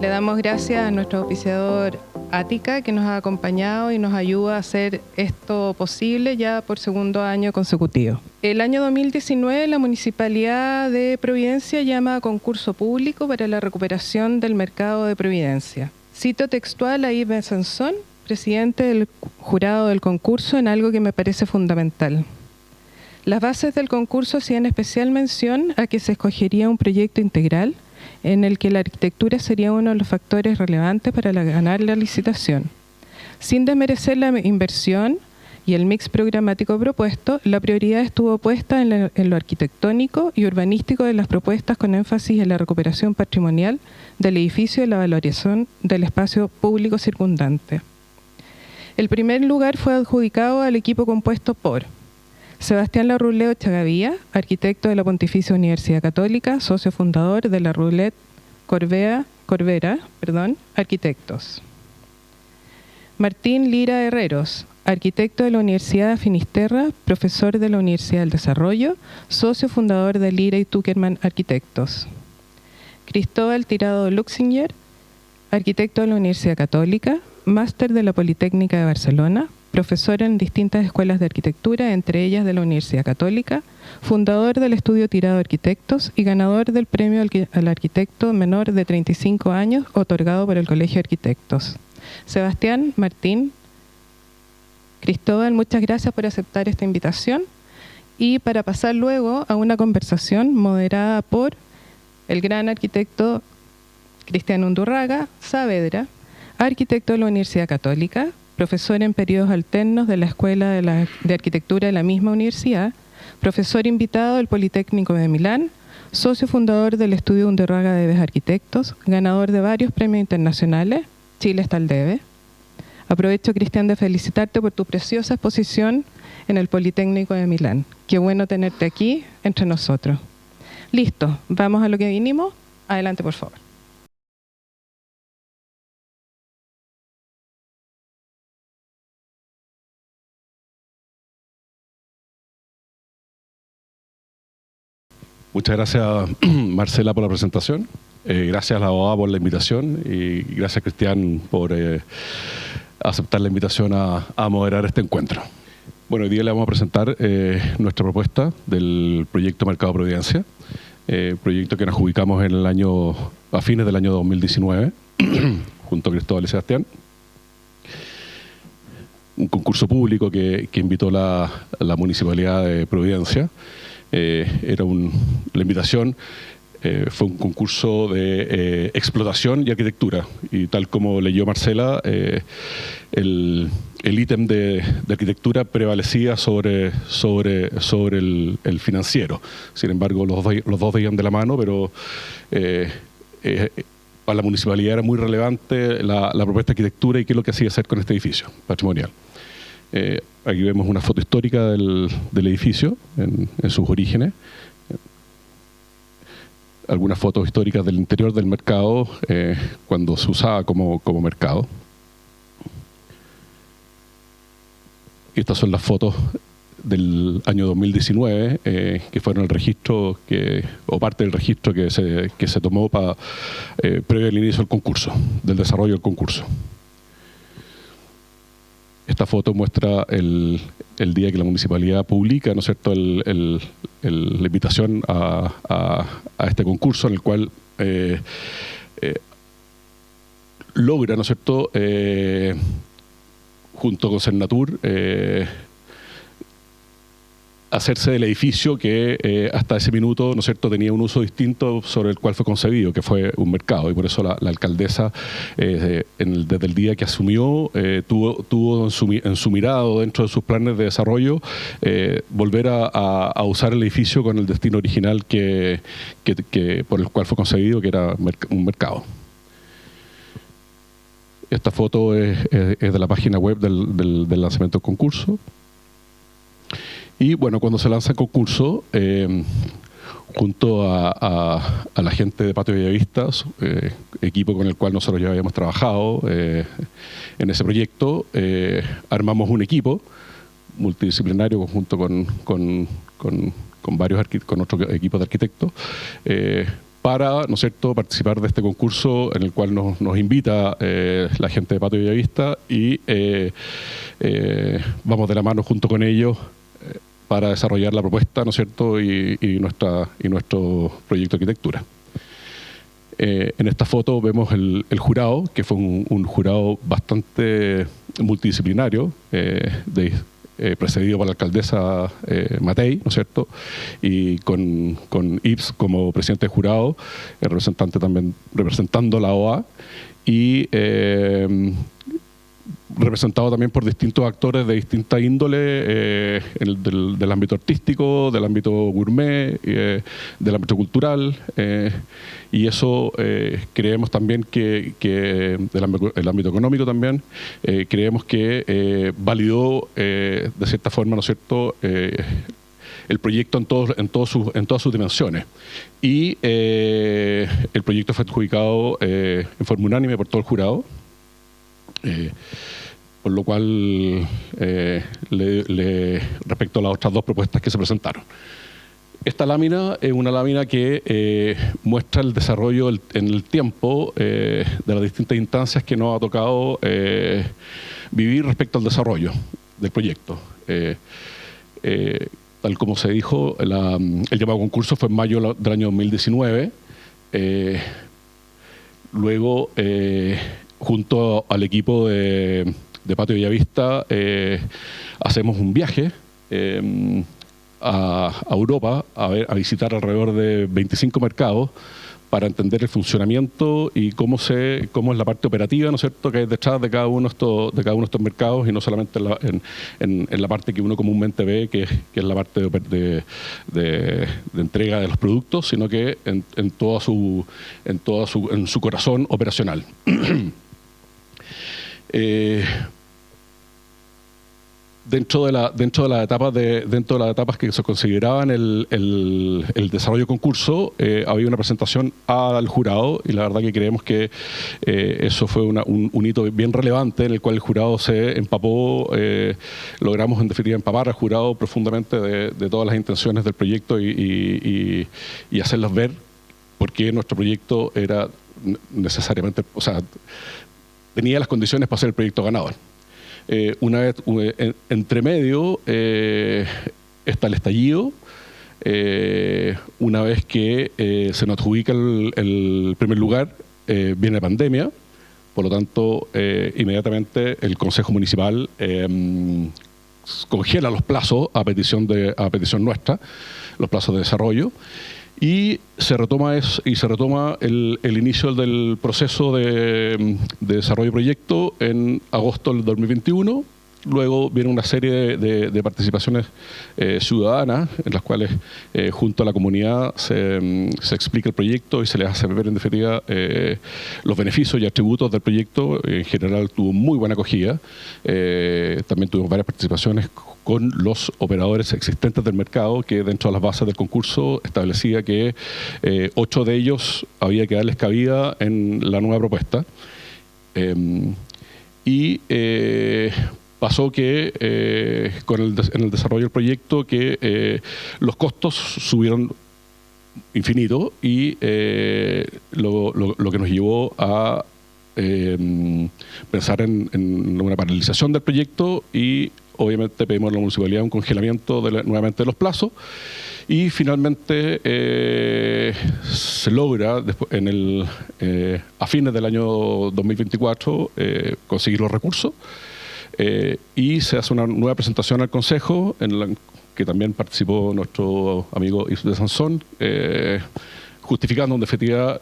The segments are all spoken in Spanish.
Le damos gracias a nuestro auspiciador Ática, que nos ha acompañado y nos ayuda a hacer esto posible ya por segundo año consecutivo. El año 2019 la Municipalidad de Providencia llama a concurso público para la recuperación del mercado de Providencia. Cito textual a Yves Besançon, presidente del jurado del concurso, en algo que me parece fundamental. Las bases del concurso hacían especial mención a que se escogería un proyecto integral en el que la arquitectura sería uno de los factores relevantes para ganar la licitación. Sin desmerecer la inversión y el mix programático propuesto, la prioridad estuvo puesta en lo arquitectónico y urbanístico de las propuestas, con énfasis en la recuperación patrimonial del edificio y la valorización del espacio público circundante. El primer lugar fue adjudicado al equipo compuesto por Sebastián Larroulette Chagavía, arquitecto de la Pontificia Universidad Católica, socio fundador de la Roulette Corvera, arquitectos. Martín Lira Herreros, arquitecto de la Universidad de Finisterra, profesor de la Universidad del Desarrollo, socio fundador de Lira y Tuckerman Arquitectos. Cristóbal Tirado Luxinger, arquitecto de la Universidad Católica, máster de la Politécnica de Barcelona, profesor en distintas escuelas de arquitectura, entre ellas de la Universidad Católica, fundador del estudio Tirado Arquitectos y ganador del premio al arquitecto menor de 35 años otorgado por el Colegio de Arquitectos. Sebastián, Martín, Cristóbal, muchas gracias por aceptar esta invitación y para pasar luego a una conversación moderada por el gran arquitecto Cristian Undurraga Saavedra, arquitecto de la Universidad Católica, profesor en periodos alternos de la Escuela de Arquitectura de la misma universidad, profesor invitado del Politécnico de Milán, socio fundador del estudio Undurraga Debes Arquitectos, ganador de varios premios internacionales, Chile está al debe. Aprovecho, Cristian, de felicitarte por tu preciosa exposición en el Politécnico de Milán. Qué bueno tenerte aquí entre nosotros. Listo, vamos a lo que vinimos. Adelante, por favor. Muchas gracias, Marcela, por la presentación. Gracias a la abogada por la invitación y gracias, Cristian, por aceptar la invitación a moderar este encuentro. Bueno, hoy día le vamos a presentar nuestra propuesta del proyecto Mercado Providencia, proyecto que nos adjudicamos a fines del año 2019, junto a Cristóbal y Sebastián. Un concurso público que invitó la Municipalidad de Providencia. La invitación fue un concurso de explotación y arquitectura, y tal como leyó Marcela, el ítem de arquitectura prevalecía sobre el financiero. Sin embargo, los dos veían de la mano, pero para la municipalidad era muy relevante la propuesta de arquitectura y qué es lo que hacía hacer con este edificio patrimonial. Aquí vemos una foto histórica del edificio en sus orígenes. Algunas fotos históricas del interior del mercado cuando se usaba como mercado. Y estas son las fotos del año 2019 que fueron el registro o parte del registro que se tomó previo al inicio del concurso, del desarrollo del concurso. Esta foto muestra el día que la municipalidad publica, ¿no es cierto?, la invitación a este concurso, en el cual logra, ¿no es cierto?, junto con Cernatur, hacerse del edificio que hasta ese minuto, ¿no es cierto?, tenía un uso distinto sobre el cual fue concebido, que fue un mercado, y por eso la alcaldesa, desde el día que asumió, tuvo en su mirado, dentro de sus planes de desarrollo, volver a usar el edificio con el destino original por el cual fue concebido, que era un mercado. Esta foto es de la página web del lanzamiento del concurso. Y bueno, cuando se lanza el concurso, junto a la gente de Patio Bellavista, equipo con el cual nosotros ya habíamos trabajado en ese proyecto, armamos un equipo multidisciplinario junto con otros equipos de arquitectos, para, ¿no es cierto?, participar de este concurso en el cual nos invita la gente de Patio Bellavista y vamos de la mano junto con ellos para desarrollar la propuesta, ¿no es cierto?, y nuestro proyecto de arquitectura. En esta foto vemos el jurado, que fue un jurado bastante multidisciplinario, precedido por la alcaldesa Matei, ¿no es cierto?, y con Yves como presidente de jurado, representante también representando la OA, y representado también por distintos actores de distinta índole del ámbito artístico, del ámbito gourmet, del ámbito cultural, y eso creemos también que el ámbito económico también, creemos que validó de cierta forma, ¿no es cierto?, el proyecto en todas sus dimensiones. Y el proyecto fue adjudicado en forma unánime por todo el jurado, por lo cual respecto a las otras dos propuestas que se presentaron. Esta lámina es una lámina que muestra el desarrollo en el tiempo de las distintas instancias que nos ha tocado vivir respecto al desarrollo del proyecto. Tal como se dijo, el llamado concurso fue en mayo del año 2019. Luego, junto al equipo de Patio Bellavista, hacemos un viaje a Europa a visitar alrededor de 25 mercados para entender el funcionamiento y cómo es la parte operativa, ¿no es cierto?, que hay detrás de cada uno de estos mercados, y no solamente en la parte que uno comúnmente ve, que es la parte de entrega de los productos, sino que en su corazón operacional. Dentro de las etapas que se consideraban el desarrollo de concurso, había una presentación al jurado, y la verdad que creemos que eso fue un hito bien relevante, en el cual el jurado se empapó, logramos en definitiva empapar al jurado profundamente de todas las intenciones del proyecto y hacerlos ver por qué nuestro proyecto era necesariamente, o sea, tenía las condiciones para ser el proyecto ganador. Una vez entre medio está el estallido. Una vez que se nos adjudica el primer lugar, viene la pandemia. Por lo tanto, inmediatamente el Consejo Municipal congela los plazos a petición nuestra, los plazos de desarrollo. Y se retoma el inicio del proceso de desarrollo de proyecto en agosto del 2021. Luego viene una serie de participaciones ciudadanas, en las cuales junto a la comunidad se explica el proyecto y se les hace ver en definitiva los beneficios y atributos del proyecto. En general tuvo muy buena acogida. También tuvimos varias participaciones con los operadores existentes del mercado, que dentro de las bases del concurso establecía que 8 de ellos había que darles cabida en la nueva propuesta. Pasó que en el desarrollo del proyecto que los costos subieron infinito, y lo que nos llevó a pensar en una paralización del proyecto, y obviamente pedimos a la municipalidad un congelamiento nuevamente de los plazos, y finalmente se logra a fines del año 2024 conseguir los recursos. Y se hace una nueva presentación al Consejo, en la que también participó nuestro amigo Yves de Sansón, justificando en definitiva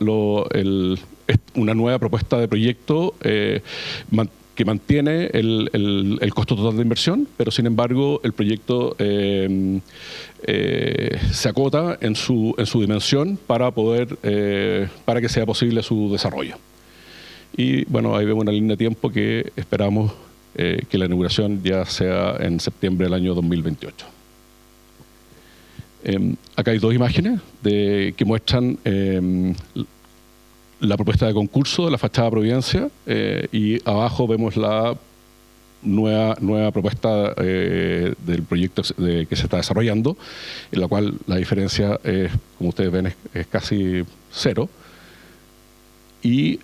una nueva propuesta de proyecto que mantiene el costo total de inversión, pero sin embargo el proyecto se acota en su dimensión para que sea posible su desarrollo. Y bueno, ahí vemos una línea de tiempo que esperamos que la inauguración ya sea en septiembre del año 2028. Acá hay dos imágenes que muestran la propuesta de concurso de la fachada Providencia, y abajo vemos la nueva propuesta del proyecto que se está desarrollando, en la cual la diferencia, como ustedes ven, es casi 0. Y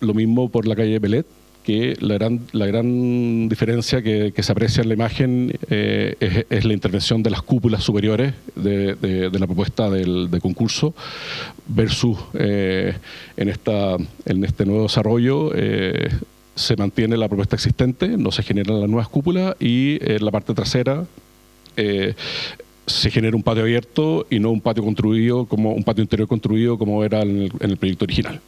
lo mismo por la calle Belet, que la gran diferencia que se aprecia en la imagen es la intervención de las cúpulas superiores de la propuesta de concurso versus en este nuevo desarrollo se mantiene la propuesta existente, no se generan las nuevas cúpulas y en la parte trasera se genera un patio abierto y no un patio construido como un patio interior construido como era en el proyecto original.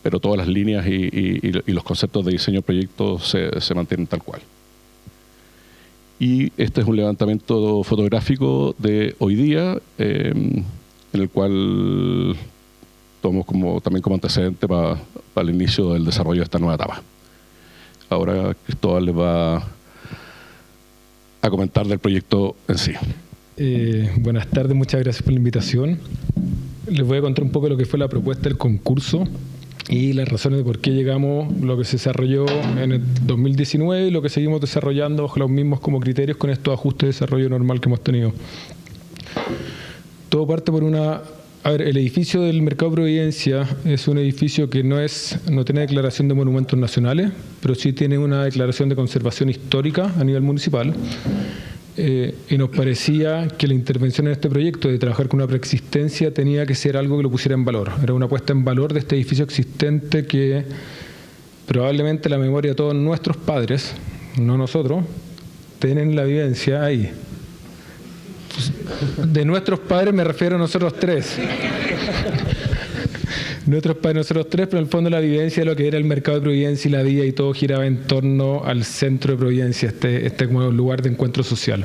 Pero todas las líneas y los conceptos de diseño del proyecto se mantienen tal cual. Y este es un levantamiento fotográfico de hoy día, en el cual tomamos también como antecedente para el inicio del desarrollo de esta nueva etapa. Ahora Cristóbal les va a comentar del proyecto en sí. Buenas tardes, muchas gracias por la invitación. Les voy a contar un poco lo que fue la propuesta del concurso y las razones de por qué llegamos, lo que se desarrolló en el 2019 y lo que seguimos desarrollando bajo los mismos como criterios con estos ajustes de desarrollo normal que hemos tenido. Todo parte por el edificio del Mercado Providencia es un edificio que no tiene declaración de monumentos nacionales, pero sí tiene una declaración de conservación histórica a nivel municipal. Y nos parecía que la intervención en este proyecto de trabajar con una preexistencia tenía que ser algo que lo pusiera en valor. Era una puesta en valor de este edificio existente que probablemente la memoria de todos nuestros padres, no nosotros, tienen la vivencia ahí. De nuestros padres me refiero a nosotros tres. Nuestros padres, nosotros tres, pero en el fondo la vivencia de lo que era el mercado de Providencia y la vida y todo giraba en torno al centro de Providencia, este como lugar de encuentro social.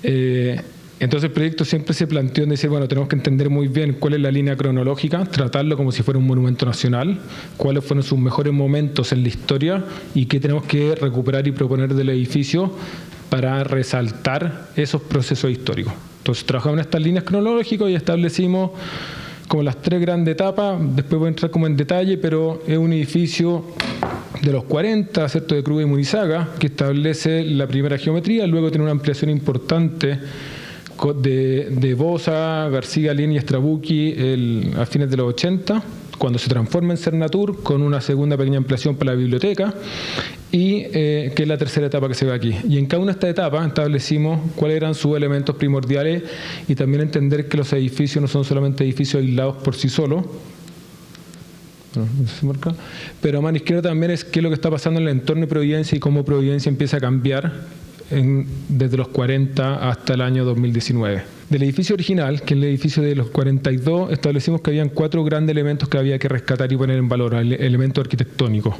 Entonces el proyecto siempre se planteó en decir, bueno, tenemos que entender muy bien cuál es la línea cronológica, tratarlo como si fuera un monumento nacional, cuáles fueron sus mejores momentos en la historia y qué tenemos que recuperar y proponer del edificio para resaltar esos procesos históricos. Entonces trabajamos en estas líneas cronológicas y establecimos como las 3 grandes etapas. Después voy a entrar como en detalle, pero es un edificio de los 40, ¿cierto?, de Cruz y Munizaga, que establece la primera geometría, luego tiene una ampliación importante de Bosa, García, Lin y Strabucchi a fines de los 80, cuando se transforma en Cernatur, con una segunda pequeña ampliación para la biblioteca, y que es la tercera etapa que se ve aquí. Y en cada una de estas etapas establecimos cuáles eran sus elementos primordiales y también entender que los edificios no son solamente edificios aislados por sí solos, pero a mano izquierda también es qué es lo que está pasando en el entorno de Providencia y cómo Providencia empieza a cambiar desde los 40 hasta el año 2019. Del edificio original, que es el edificio de los 42, establecimos que habían 4 grandes elementos que había que rescatar y poner en valor, elementos arquitectónicos.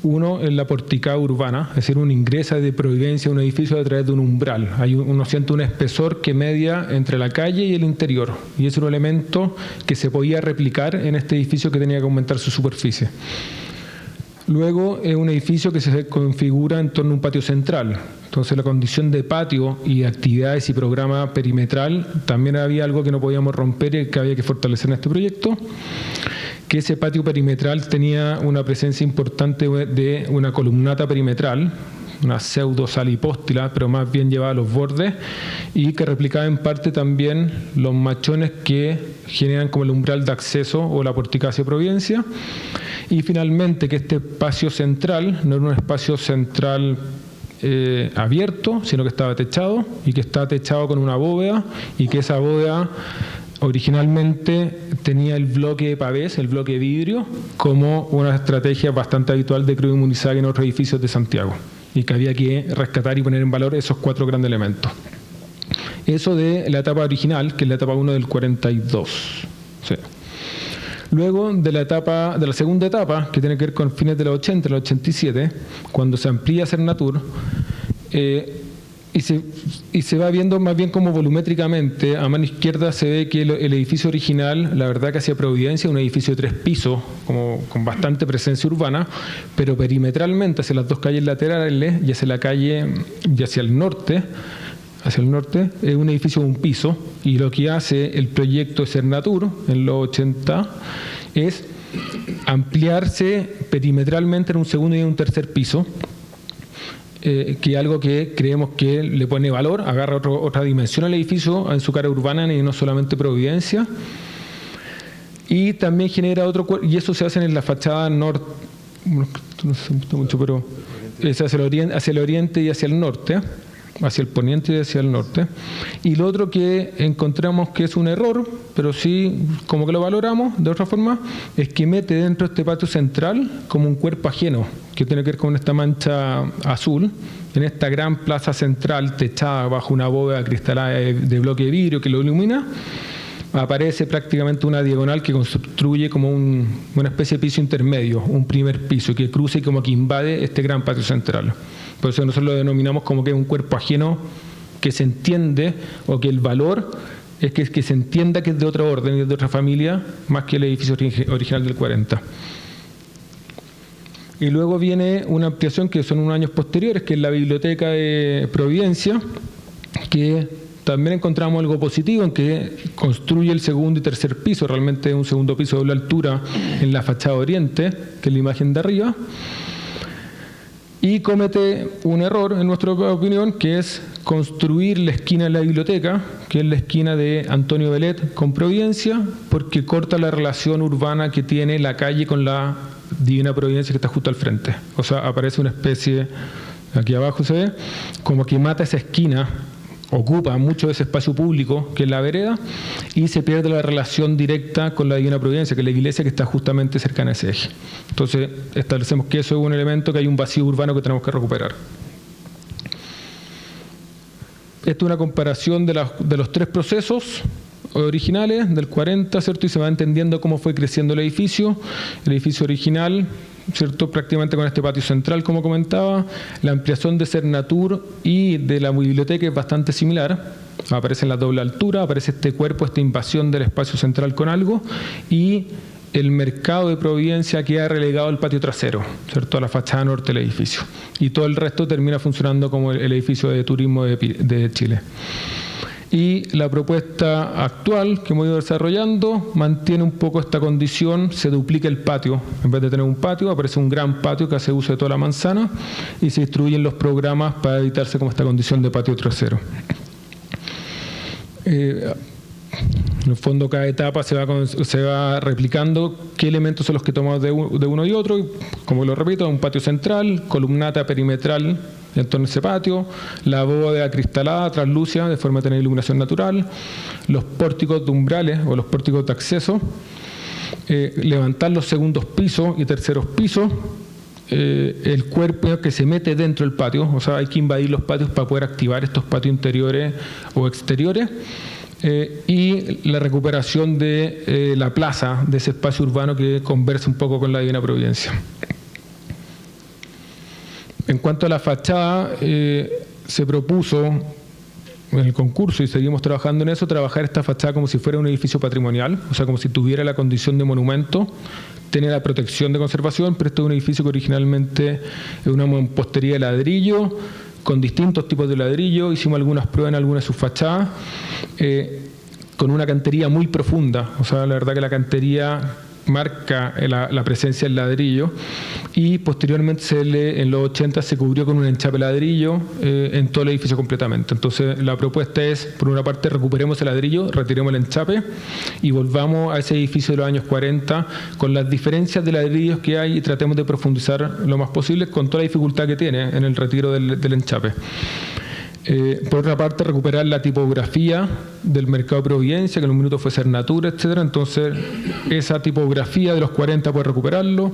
Uno es la porticada urbana, es decir, uno ingresa de Providencia a un edificio a través de un umbral. Uno siente un espesor que media entre la calle y el interior, y es un elemento que se podía replicar en este edificio que tenía que aumentar su superficie. Luego es un edificio que se configura en torno a un patio central. Entonces la condición de patio y actividades y programa perimetral también había algo que no podíamos romper y que había que fortalecer en este proyecto. Que ese patio perimetral tenía una presencia importante de una columnata perimetral, una pseudo sala hipóstila, pero más bien llevaba a los bordes, y que replicaba en parte también los machones que generan como el umbral de acceso o la porticada hacia Providencia. Y finalmente que este espacio central no era un espacio central abierto, sino que estaba techado, y que estaba techado con una bóveda, y que esa bóveda originalmente tenía el bloque de pavés, el bloque de vidrio, como una estrategia bastante habitual de Cruz y Munizaga en otros edificios de Santiago, y que había que rescatar y poner en valor esos 4 grandes elementos. Eso de la etapa original, que es la etapa 1 del 42. Sí. Luego de la segunda etapa, que tiene que ver con fines de los 80, los 87, cuando se amplía Cernatur, y se va viendo más bien como volumétricamente. A mano izquierda se ve que el edificio original, la verdad que hacia Providencia, un edificio de 3 pisos, como con bastante presencia urbana, pero perimetralmente hacia las 2 calles laterales y hacia la calle y hacia el norte, es un edificio de 1 piso, y lo que hace el proyecto Cernatur en los 80 es ampliarse perimetralmente en un segundo y en un tercer piso, que es algo que creemos que le pone valor, agarra otra dimensión al edificio en su cara urbana y no solamente Providencia. Y también genera otro cuerpo, y eso se hace en la fachada norte, no sé si me gusta mucho, pero es hacia el oriente y hacia el norte, hacia el poniente y hacia el norte. Y lo otro que encontramos que es un error, pero sí como que lo valoramos de otra forma, es que mete dentro de este patio central como un cuerpo ajeno, que tiene que ver con esta mancha azul, en esta gran plaza central techada bajo una bóveda cristalada de bloque de vidrio que lo ilumina. Aparece prácticamente una diagonal que construye como una especie de piso intermedio, un primer piso que cruza y como que invade este gran patio central. Por eso nosotros lo denominamos como que es un cuerpo ajeno que se entiende, o que el valor es que se entienda que es de otra orden y de otra familia, más que el edificio original del 40. Y luego viene una ampliación que son unos años posteriores, que es la Biblioteca de Providencia, que también encontramos algo positivo en que construye el segundo y tercer piso, realmente un segundo piso de doble altura en la fachada oriente, que es la imagen de arriba, y comete un error, en nuestra opinión, que es construir la esquina de la biblioteca, que es la esquina de Antonio Belet con Providencia, porque corta la relación urbana que tiene la calle con la Divina Providencia que está justo al frente. O sea, aparece una especie, aquí abajo se ve, como que mata esa esquina, ocupa mucho de ese espacio público que es la vereda, y se pierde la relación directa con la Divina Providencia, que es la iglesia que está justamente cercana a ese eje. Entonces establecemos que eso es un elemento, que hay un vacío urbano que tenemos que recuperar. Esta es una comparación de los tres procesos originales del 40, ¿cierto? Y se va entendiendo cómo fue creciendo el edificio. El edificio original, ¿cierto? Prácticamente con este patio central, como comentaba. La ampliación de Cernatur y de la biblioteca es bastante similar. Aparece en la doble altura, aparece este cuerpo, esta invasión del espacio central con algo, y el mercado de Providencia queda relegado al patio trasero, ¿cierto? A la fachada norte del edificio. Y todo el resto termina funcionando como el edificio de turismo de Chile. Y la propuesta actual que hemos ido desarrollando mantiene un poco esta condición, se duplica el patio. En vez de tener un patio, aparece un gran patio que hace uso de toda la manzana, y se distribuyen los programas para evitarse como esta condición de patio trasero. En el fondo, cada etapa se va replicando qué elementos son los que tomamos de uno y otro. Como lo repito, un patio central, columnata perimetral en torno a ese patio, la bóveda acristalada, translúcida, de forma de tener iluminación natural, los pórticos de umbrales o los pórticos de acceso, levantar los segundos pisos y terceros pisos, el cuerpo que se mete dentro del patio, o sea, hay que invadir los patios para poder activar estos patios interiores o exteriores, y la recuperación de la plaza, de ese espacio urbano que conversa un poco con la Divina Providencia. En cuanto a la fachada, se propuso en el concurso, y seguimos trabajando en eso, trabajar esta fachada como si fuera un edificio patrimonial, o sea, como si tuviera la condición de monumento, tiene la protección de conservación, pero esto es un edificio que originalmente es una mampostería de ladrillo, con distintos tipos de ladrillo. Hicimos algunas pruebas en algunas de sus fachadas, con una cantería muy profunda, o sea, la verdad que la cantería marca la presencia del ladrillo, y posteriormente en los 80 se cubrió con un enchape ladrillo en todo el edificio completamente. Entonces la propuesta es, por una parte, recuperemos el ladrillo, retiremos el enchape y volvamos a ese edificio de los años 40 con las diferencias de ladrillos que hay, y tratemos de profundizar lo más posible con toda la dificultad que tiene en el retiro del enchape. Por otra parte, recuperar la tipografía del mercado de Providencia, que en un minuto fue Cernatur, etcétera. Entonces, esa tipografía de los 40 puede recuperarlo.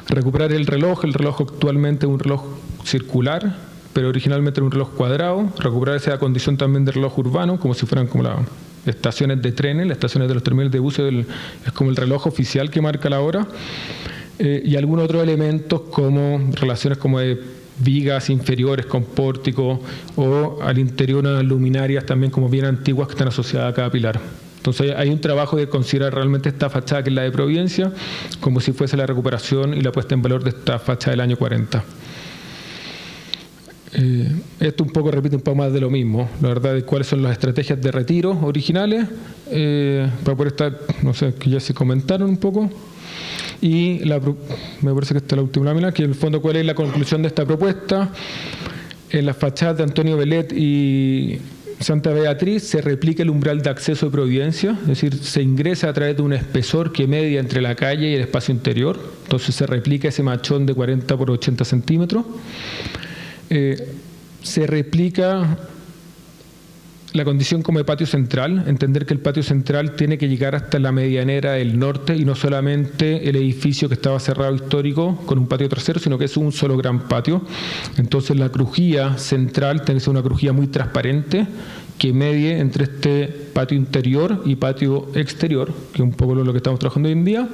Recuperar el reloj. El reloj actualmente es un reloj circular, pero originalmente era un reloj cuadrado. Recuperar esa condición también de reloj urbano, como si fueran como las estaciones de trenes, las estaciones de los terminales de buses, es como el reloj oficial que marca la hora. Y algunos otros elementos como relaciones como de vigas inferiores con pórtico, o al interior unas luminarias también como bien antiguas que están asociadas a cada pilar. Entonces hay un trabajo de considerar realmente esta fachada, que es la de Providencia, como si fuese la recuperación y la puesta en valor de esta fachada del año 40. Esto un poco repite un poco más de lo mismo, la verdad, de cuáles son las estrategias de retiro originales, para poder estar, no sé, que ya se comentaron un poco. Y me parece que esta es la última lámina, que en el fondo cuál es la conclusión de esta propuesta. En las fachadas de Antonio Belet y Santa Beatriz se replica el umbral de acceso de Providencia, es decir, se ingresa a través de un espesor que media entre la calle y el espacio interior, entonces se replica ese machón de 40 por 80 centímetros. Se replica la condición como de patio central, entender que el patio central tiene que llegar hasta la medianera del norte y no solamente el edificio que estaba cerrado histórico con un patio trasero, sino que es un solo gran patio. Entonces la crujía central tiene que ser una crujía muy transparente que medie entre este patio interior y patio exterior, que es un poco lo que estamos trabajando hoy en día.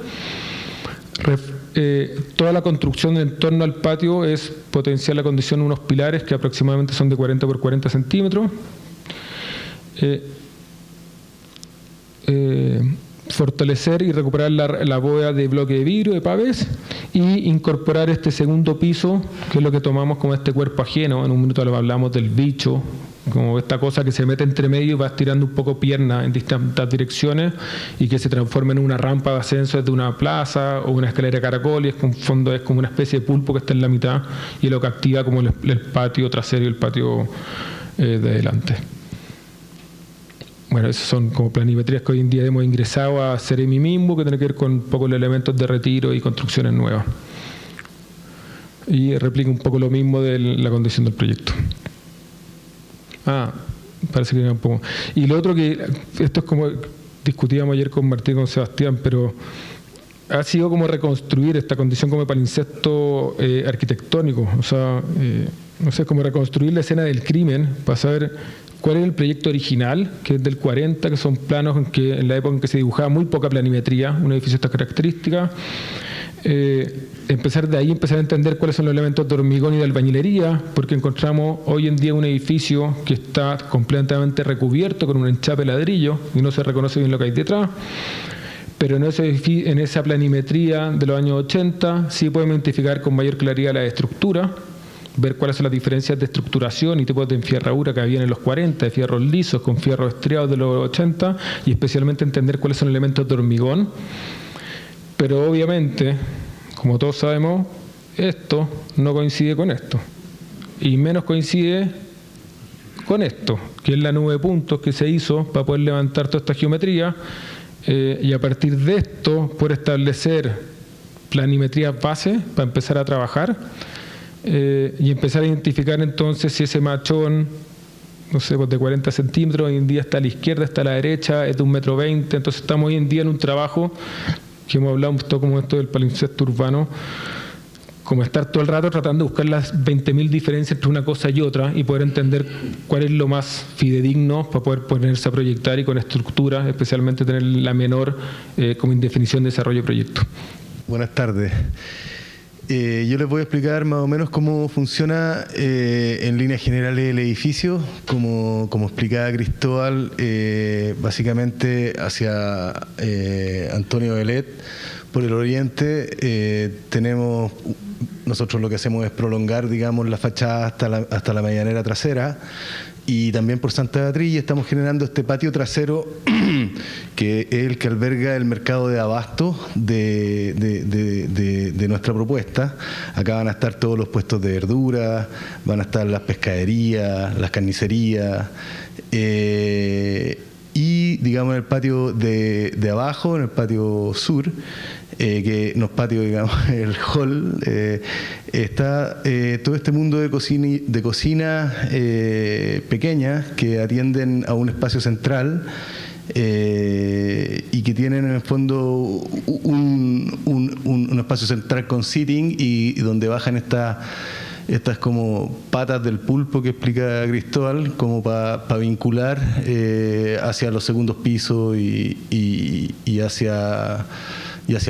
Toda la construcción en torno al patio es potenciar la condición de unos pilares que aproximadamente son de 40 por 40 centímetros. Fortalecer y recuperar la bóveda de bloque de vidrio, de pavés, y incorporar este segundo piso, que es lo que tomamos como este cuerpo ajeno. En un minuto hablamos del bicho, como esta cosa que se mete entre medio y va estirando un poco pierna en distintas direcciones y que se transforma en una rampa de ascenso desde una plaza o una escalera de caracol, y en fondo es como una especie de pulpo que está en la mitad y lo que activa como el patio trasero y el patio de adelante. Bueno, esas son como planimetrías que hoy en día hemos ingresado a Ceremi Mimbo, que tiene que ver con un poco los elementos de retiro y construcciones nuevas. Y replica un poco lo mismo de la condición del proyecto. Parece que un poco. Y lo otro que, esto es como discutíamos ayer con Martín y con Sebastián, pero ha sido como reconstruir esta condición como palincesto arquitectónico. O sea, no sé, como reconstruir la escena del crimen para saber cuál es el proyecto original, que es del 40, que son planos en la época en que se dibujaba muy poca planimetría, un edificio de estas características. Empezar de ahí, empezar a entender cuáles son los elementos de hormigón y de albañilería, porque encontramos hoy en día un edificio que está completamente recubierto con un enchape de ladrillo y no se reconoce bien lo que hay detrás. Pero en esa planimetría de los años 80 sí podemos identificar con mayor claridad la estructura, ver cuáles son las diferencias de estructuración y tipos de enferradura que habían en los 40, de fierros lisos con fierros estriados de los 80, y especialmente entender cuáles son los elementos de hormigón. Pero obviamente, como todos sabemos, esto no coincide con esto, y menos coincide con esto, que es la nube de puntos que se hizo para poder levantar toda esta geometría, y a partir de esto poder establecer planimetrías base para empezar a trabajar. Y empezar a identificar entonces si ese machón, no sé, pues de 40 centímetros, hoy en día está a la izquierda, está a la derecha, es de 1,20 m, entonces estamos hoy en día en un trabajo que hemos hablado un poco como esto del palincesto urbano, como estar todo el rato tratando de buscar las 20.000 diferencias entre una cosa y otra y poder entender cuál es lo más fidedigno para poder ponerse a proyectar y con estructura, especialmente tener la menor como indefinición de desarrollo de proyecto. Buenas tardes. Yo les voy a explicar más o menos cómo funciona en líneas generales el edificio. Como explicaba Cristóbal, básicamente hacia Antonio Belet, por el oriente, nosotros lo que hacemos es prolongar, digamos, la fachada hasta la medianera trasera. Y también por Santa Beatriz estamos generando este patio trasero que es el que alberga el mercado de abasto de nuestra propuesta. Acá van a estar todos los puestos de verduras, van a estar las pescaderías, las carnicerías, y digamos en el patio de abajo, en el patio sur, que no es patio, digamos, el hall, está todo este mundo de cocina pequeñas que atienden a un espacio central y que tienen en el fondo un espacio central con seating y donde bajan estas como patas del pulpo que explica Cristóbal, como para vincular hacia los segundos pisos y hacia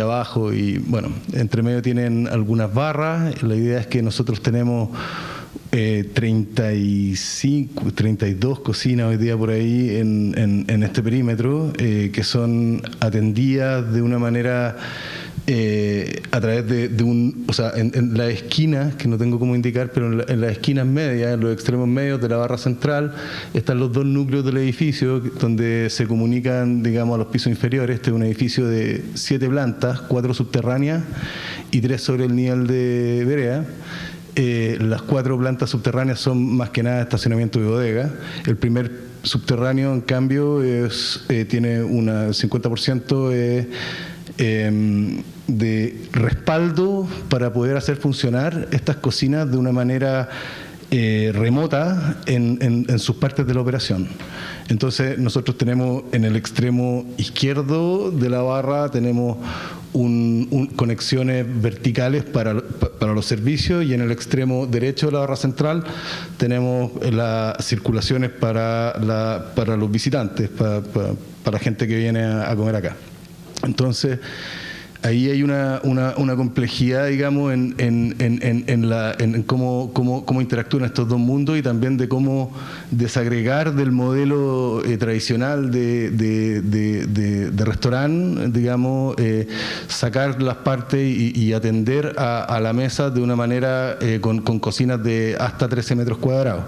abajo, y bueno, entre medio tienen algunas barras. La idea es que nosotros tenemos 32 cocinas hoy día por ahí en este perímetro, que son atendidas de una manera a través de o sea, en las esquinas, que no tengo cómo indicar, pero en las esquinas medias, en los extremos medios de la barra central, están los dos núcleos del edificio donde se comunican, digamos, a los pisos inferiores. Este es un edificio de 7 plantas, 4 subterráneas y 3 sobre el nivel de vereda. Las 4 plantas subterráneas son más que nada estacionamiento de bodega. El primer subterráneo, en cambio, tiene un 50% de respaldo para poder hacer funcionar estas cocinas de una manera remota en sus partes de la operación. Entonces nosotros tenemos en el extremo izquierdo de la barra tenemos conexiones verticales para los servicios, y en el extremo derecho de la barra central tenemos las circulaciones para los visitantes, para la gente que viene a comer acá. Entonces ahí hay una complejidad, digamos, en cómo interactúan estos dos mundos, y también de cómo desagregar del modelo tradicional de restaurante, digamos, sacar las partes y atender a la mesa de una manera con cocinas de hasta 13 metros cuadrados.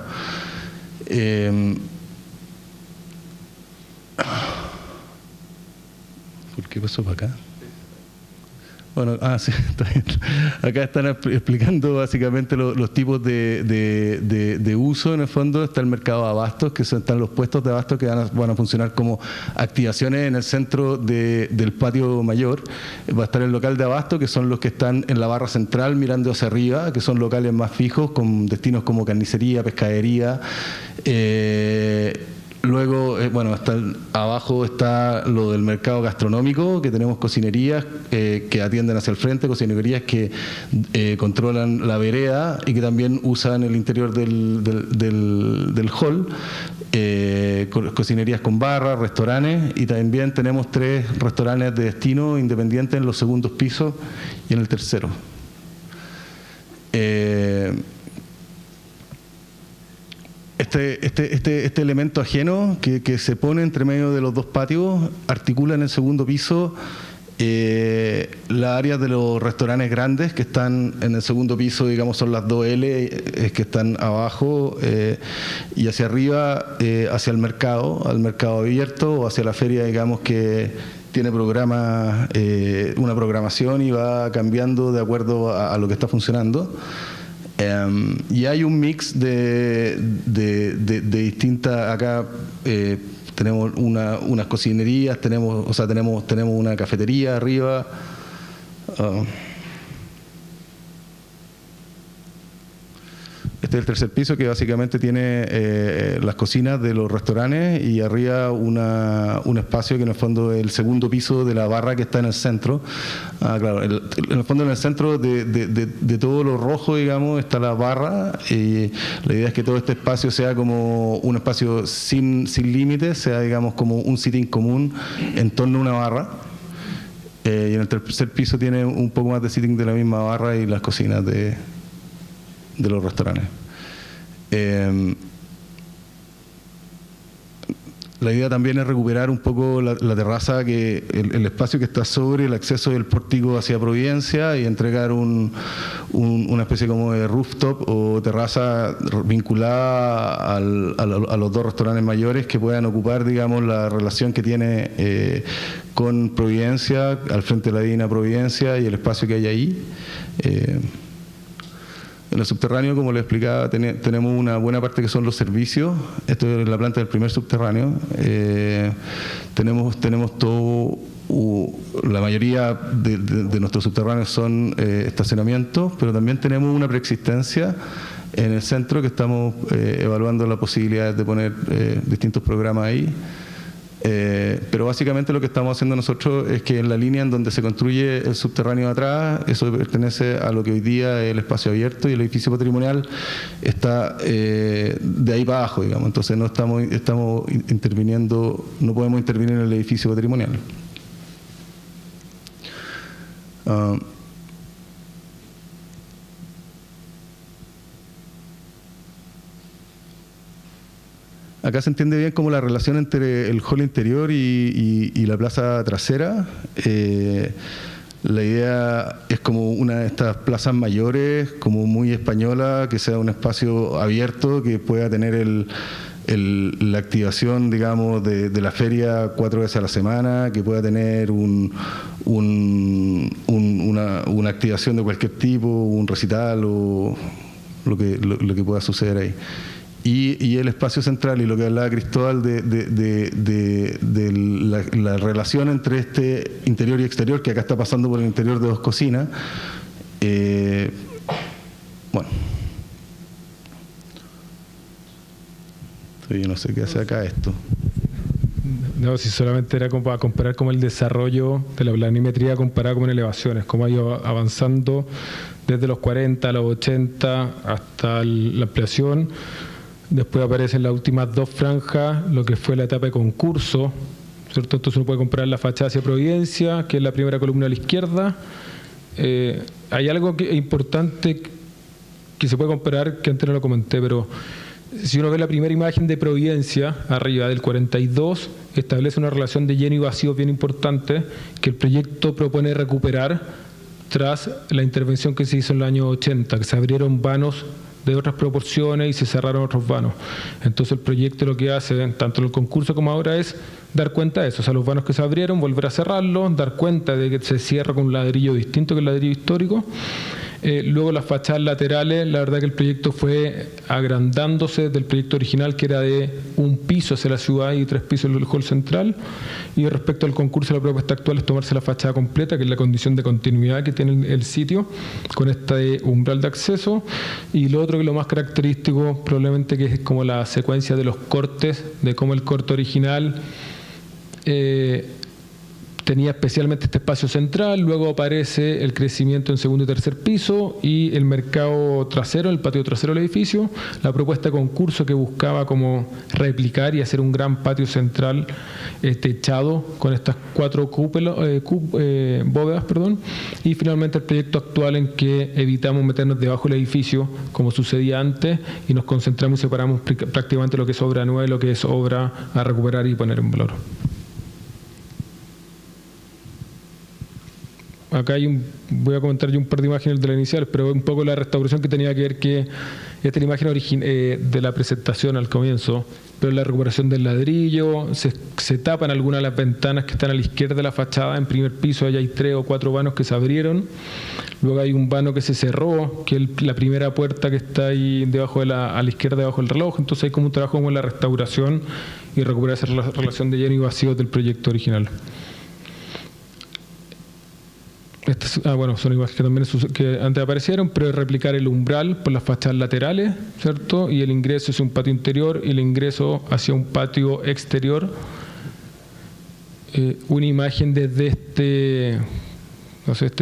¿Por qué pasó para acá? Bueno, sí, está bien. Acá están explicando básicamente los tipos de uso. En el fondo está el mercado de abastos, que están los puestos de abastos que van a funcionar como activaciones en el centro del patio mayor. Va a estar el local de abasto, que son los que están en la barra central mirando hacia arriba, que son locales más fijos con destinos como carnicería, pescadería. Luego, abajo está lo del mercado gastronómico, que tenemos cocinerías que atienden hacia el frente, cocinerías que controlan la vereda y que también usan el interior del hall, cocinerías con barras, restaurantes, y también tenemos 3 restaurantes de destino independientes en los segundos pisos y en el tercero. Este elemento ajeno que se pone entre medio de los dos patios articula en el segundo piso las áreas de los restaurantes grandes que están en el segundo piso, digamos, son las 2L que están abajo, y hacia arriba hacia el mercado, al mercado abierto, o hacia la feria, digamos, que tiene una programación y va cambiando de acuerdo a lo que está funcionando. Y hay un mix de distintas, acá tenemos unas cocinerías, tenemos una cafetería arriba. Este es el tercer piso, que básicamente tiene las cocinas de los restaurantes, y arriba un espacio que en el fondo es el segundo piso de la barra que está en el centro. Claro, en el fondo, en el centro de todo lo rojo, digamos, está la barra, y la idea es que todo este espacio sea como un espacio sin límites, sea, digamos, como un sitting común en torno a una barra. Y en el tercer piso tiene un poco más de sitting de la misma barra y las cocinas de los restaurantes. La idea también es recuperar un poco la terraza, que el espacio que está sobre el acceso del pórtico hacia Providencia, y entregar una especie como de rooftop o terraza vinculada a los dos restaurantes mayores, que puedan ocupar, digamos, la relación que tiene con Providencia, al frente de la Divina Providencia, y el espacio que hay ahí. En el subterráneo, como les explicaba, tenemos una buena parte que son los servicios. Esto es la planta del primer subterráneo. Tenemos todo, la mayoría de nuestros subterráneos son estacionamientos, pero también tenemos una preexistencia en el centro, que estamos evaluando la posibilidad de poner distintos programas ahí. Pero básicamente lo que estamos haciendo nosotros es que en la línea en donde se construye el subterráneo de atrás, eso pertenece a lo que hoy día es el espacio abierto, y el edificio patrimonial está de ahí para abajo, digamos. Entonces no estamos interviniendo, no podemos intervenir en el edificio patrimonial. Acá se entiende bien como la relación entre el hall interior y la plaza trasera. La idea es como una de estas plazas mayores, como muy española, que sea un espacio abierto, que pueda tener la activación, digamos, de la feria 4 veces a la semana, que pueda tener una activación de cualquier tipo, un recital o lo que pueda suceder ahí. y el espacio central, y lo que hablaba Cristóbal de la relación entre este interior y exterior, que acá está pasando por el interior de 2 cocinas. Bueno, yo no sé qué hace acá esto. No, si solamente era como para comparar como el desarrollo de la planimetría comparado con elevaciones, cómo ha ido avanzando desde los 40 a los 80 hasta la ampliación. Después aparecen las últimas 2 franjas, lo que fue la etapa de concurso, ¿cierto? Entonces uno puede comparar la fachada hacia Providencia, que es la primera columna a la izquierda. Hay algo que es importante que se puede comparar, que antes no lo comenté, pero si uno ve la primera imagen de Providencia, arriba del 42, establece una relación de lleno y vacío bien importante que el proyecto propone recuperar tras la intervención que se hizo en los años 80, que se abrieron vanos de otras proporciones y se cerraron otros vanos. Entonces el proyecto lo que hace, tanto en el concurso como ahora, es dar cuenta de eso, o sea, los vanos que se abrieron, volver a cerrarlos, dar cuenta de que se cierra con un ladrillo distinto que el ladrillo histórico. Luego las fachadas laterales, la verdad que el proyecto fue agrandándose del proyecto original, que era de 1 piso hacia la ciudad y 3 pisos en el hall central, y respecto al concurso, la propuesta actual es tomarse la fachada completa, que es la condición de continuidad que tiene el sitio, con este umbral de acceso. Y lo otro, que es lo más característico probablemente, que es como la secuencia de los cortes, de cómo el corte original tenía especialmente este espacio central, luego aparece el crecimiento en segundo y tercer piso y el mercado trasero, el patio trasero del edificio. La propuesta de concurso que buscaba como replicar y hacer un gran patio central techado con estas 4 bóvedas, y finalmente el proyecto actual, en que evitamos meternos debajo del edificio como sucedía antes y nos concentramos y separamos prácticamente lo que es obra nueva y lo que es obra a recuperar y poner en valor. Acá voy a comentar yo un par de imágenes de la inicial, pero un poco la restauración que tenía que ver, que esta es la imagen de la presentación al comienzo, pero la recuperación del ladrillo, se tapan algunas de las ventanas que están a la izquierda de la fachada. En primer piso allá hay 3 o 4 vanos que se abrieron, luego hay un vano que se cerró, que es la primera puerta que está ahí debajo a la izquierda, debajo del reloj. Entonces hay como un trabajo como la restauración y recuperar esa relación de lleno y vacío del proyecto original. Son imágenes que también que antes aparecieron, pero es replicar el umbral por las fachadas laterales, ¿cierto? Y el ingreso hacia un patio interior y el ingreso hacia un patio exterior. Una imagen desde este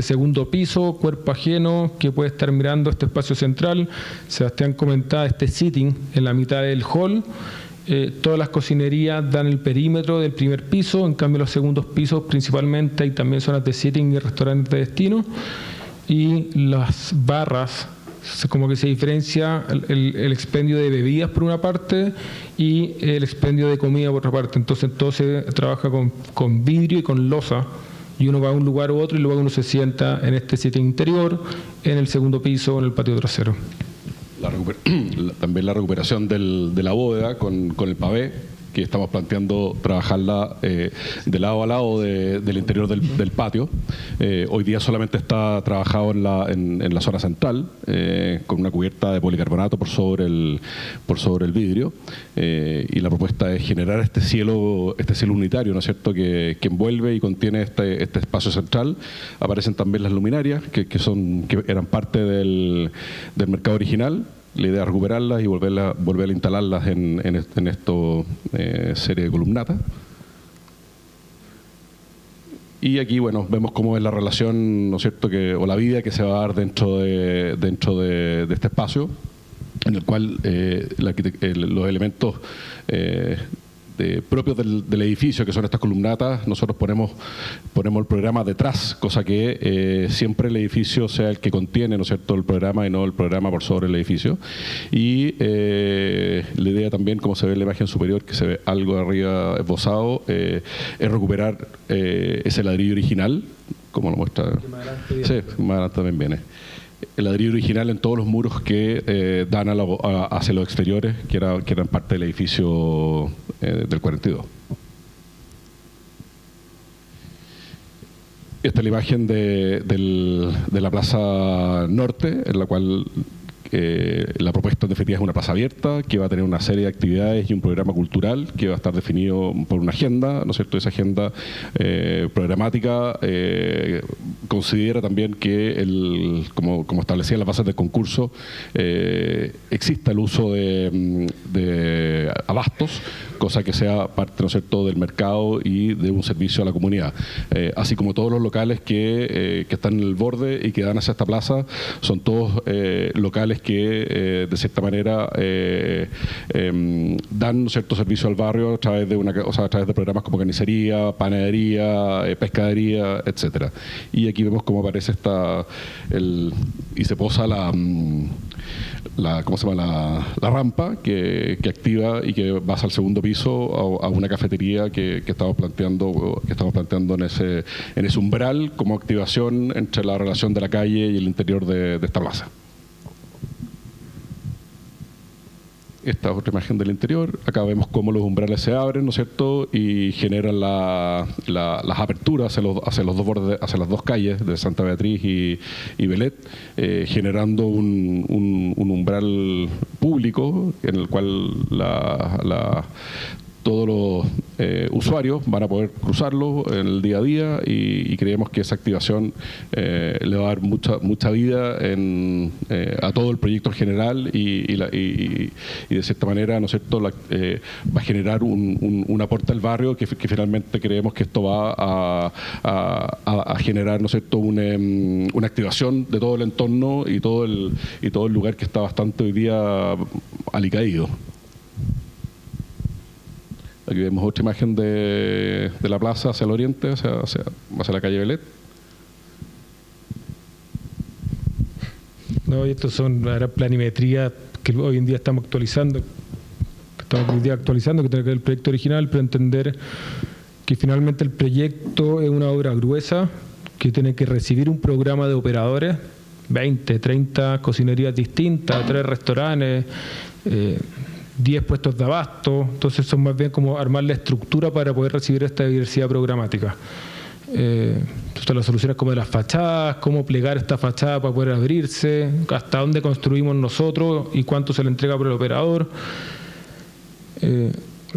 segundo piso, cuerpo ajeno, que puede estar mirando este espacio central. Sebastián comentaba este sitting en la mitad del hall. Todas las cocinerías dan el perímetro del primer piso, en cambio los segundos pisos principalmente hay también zonas de sitting y restaurantes de destino, y las barras, como que se diferencia el expendio de bebidas por una parte y el expendio de comida por otra parte. Entonces todo se trabaja con vidrio y con losa, y uno va a un lugar u otro y luego uno se sienta en este sitting interior, en el segundo piso o en el patio trasero. También la recuperación de la bóveda con el pavé, que estamos planteando trabajarla de lado a lado del interior del patio. Hoy día solamente está trabajado en la zona central, con una cubierta de policarbonato por sobre el vidrio, y la propuesta es generar este cielo unitario, ¿no es cierto?, que envuelve y contiene este espacio central. Aparecen también las luminarias que eran parte del mercado original. La idea es recuperarlas y volver a instalarlas en esta serie de columnatas. Y aquí, vemos cómo es la relación, ¿no es cierto?, o la vida que se va a dar dentro de este espacio, en el cual los elementos propios del edificio, que son estas columnatas, nosotros ponemos el programa detrás, cosa que siempre el edificio sea el que contiene, ¿no es cierto?, el programa, y no el programa por sobre el edificio. Y la idea también, como se ve en la imagen superior, que se ve algo arriba esbozado, es recuperar ese ladrillo original, como lo muestra. Sí, más adelante también viene. El ladrillo original en todos los muros que dan hacia los exteriores, que eran parte del edificio del 42. Esta es la imagen de la Plaza Norte, en la cual la propuesta en definitiva es una plaza abierta que va a tener una serie de actividades y un programa cultural que va a estar definido por una agenda, ¿no es cierto? Esa agenda programática considera también que, como establecía las bases del concurso, exista el uso de abastos, cosa que sea parte, ¿no es cierto?, del mercado y de un servicio a la comunidad. Así como todos los locales que están en el borde y que dan hacia esta plaza, son todos locales que de cierta manera dan, ¿no es cierto?, servicio al barrio a través de programas como carnicería, panadería, pescadería, etcétera. Y aquí vemos cómo aparece y se posa la rampa que activa y que va al segundo piso a una cafetería que estamos planteando en ese umbral como activación entre la relación de la calle y el interior de esta plaza. Esta es otra imagen del interior. Acá vemos cómo los umbrales se abren, ¿no es cierto?, y generan las aperturas hacia los dos bordes, hacia las dos calles de Santa Beatriz y Belet, generando un umbral público en el cual todos los usuarios van a poder cruzarlo en el día a día y creemos que esa activación le va a dar mucha vida a todo el proyecto en general y de cierta manera, ¿no es cierto?, va a generar un aporte al barrio que finalmente creemos que esto va a generar, ¿no es cierto?, una activación de todo el entorno y todo el lugar que está bastante hoy día alicaído. Aquí vemos otra imagen de la plaza hacia el oriente, hacia la calle Belet. No, y estos son la planimetría que hoy en día estamos actualizando. Que tiene que ver el proyecto original, pero entender que finalmente el proyecto es una obra gruesa que tiene que recibir un programa de operadores, 20, 30 cocinerías distintas, 3 restaurantes, 10 puestos de abasto. Entonces son más bien como armar la estructura para poder recibir esta diversidad programática. Entonces las soluciones como de las fachadas, cómo plegar esta fachada para poder abrirse, hasta dónde construimos nosotros y cuánto se le entrega por el operador.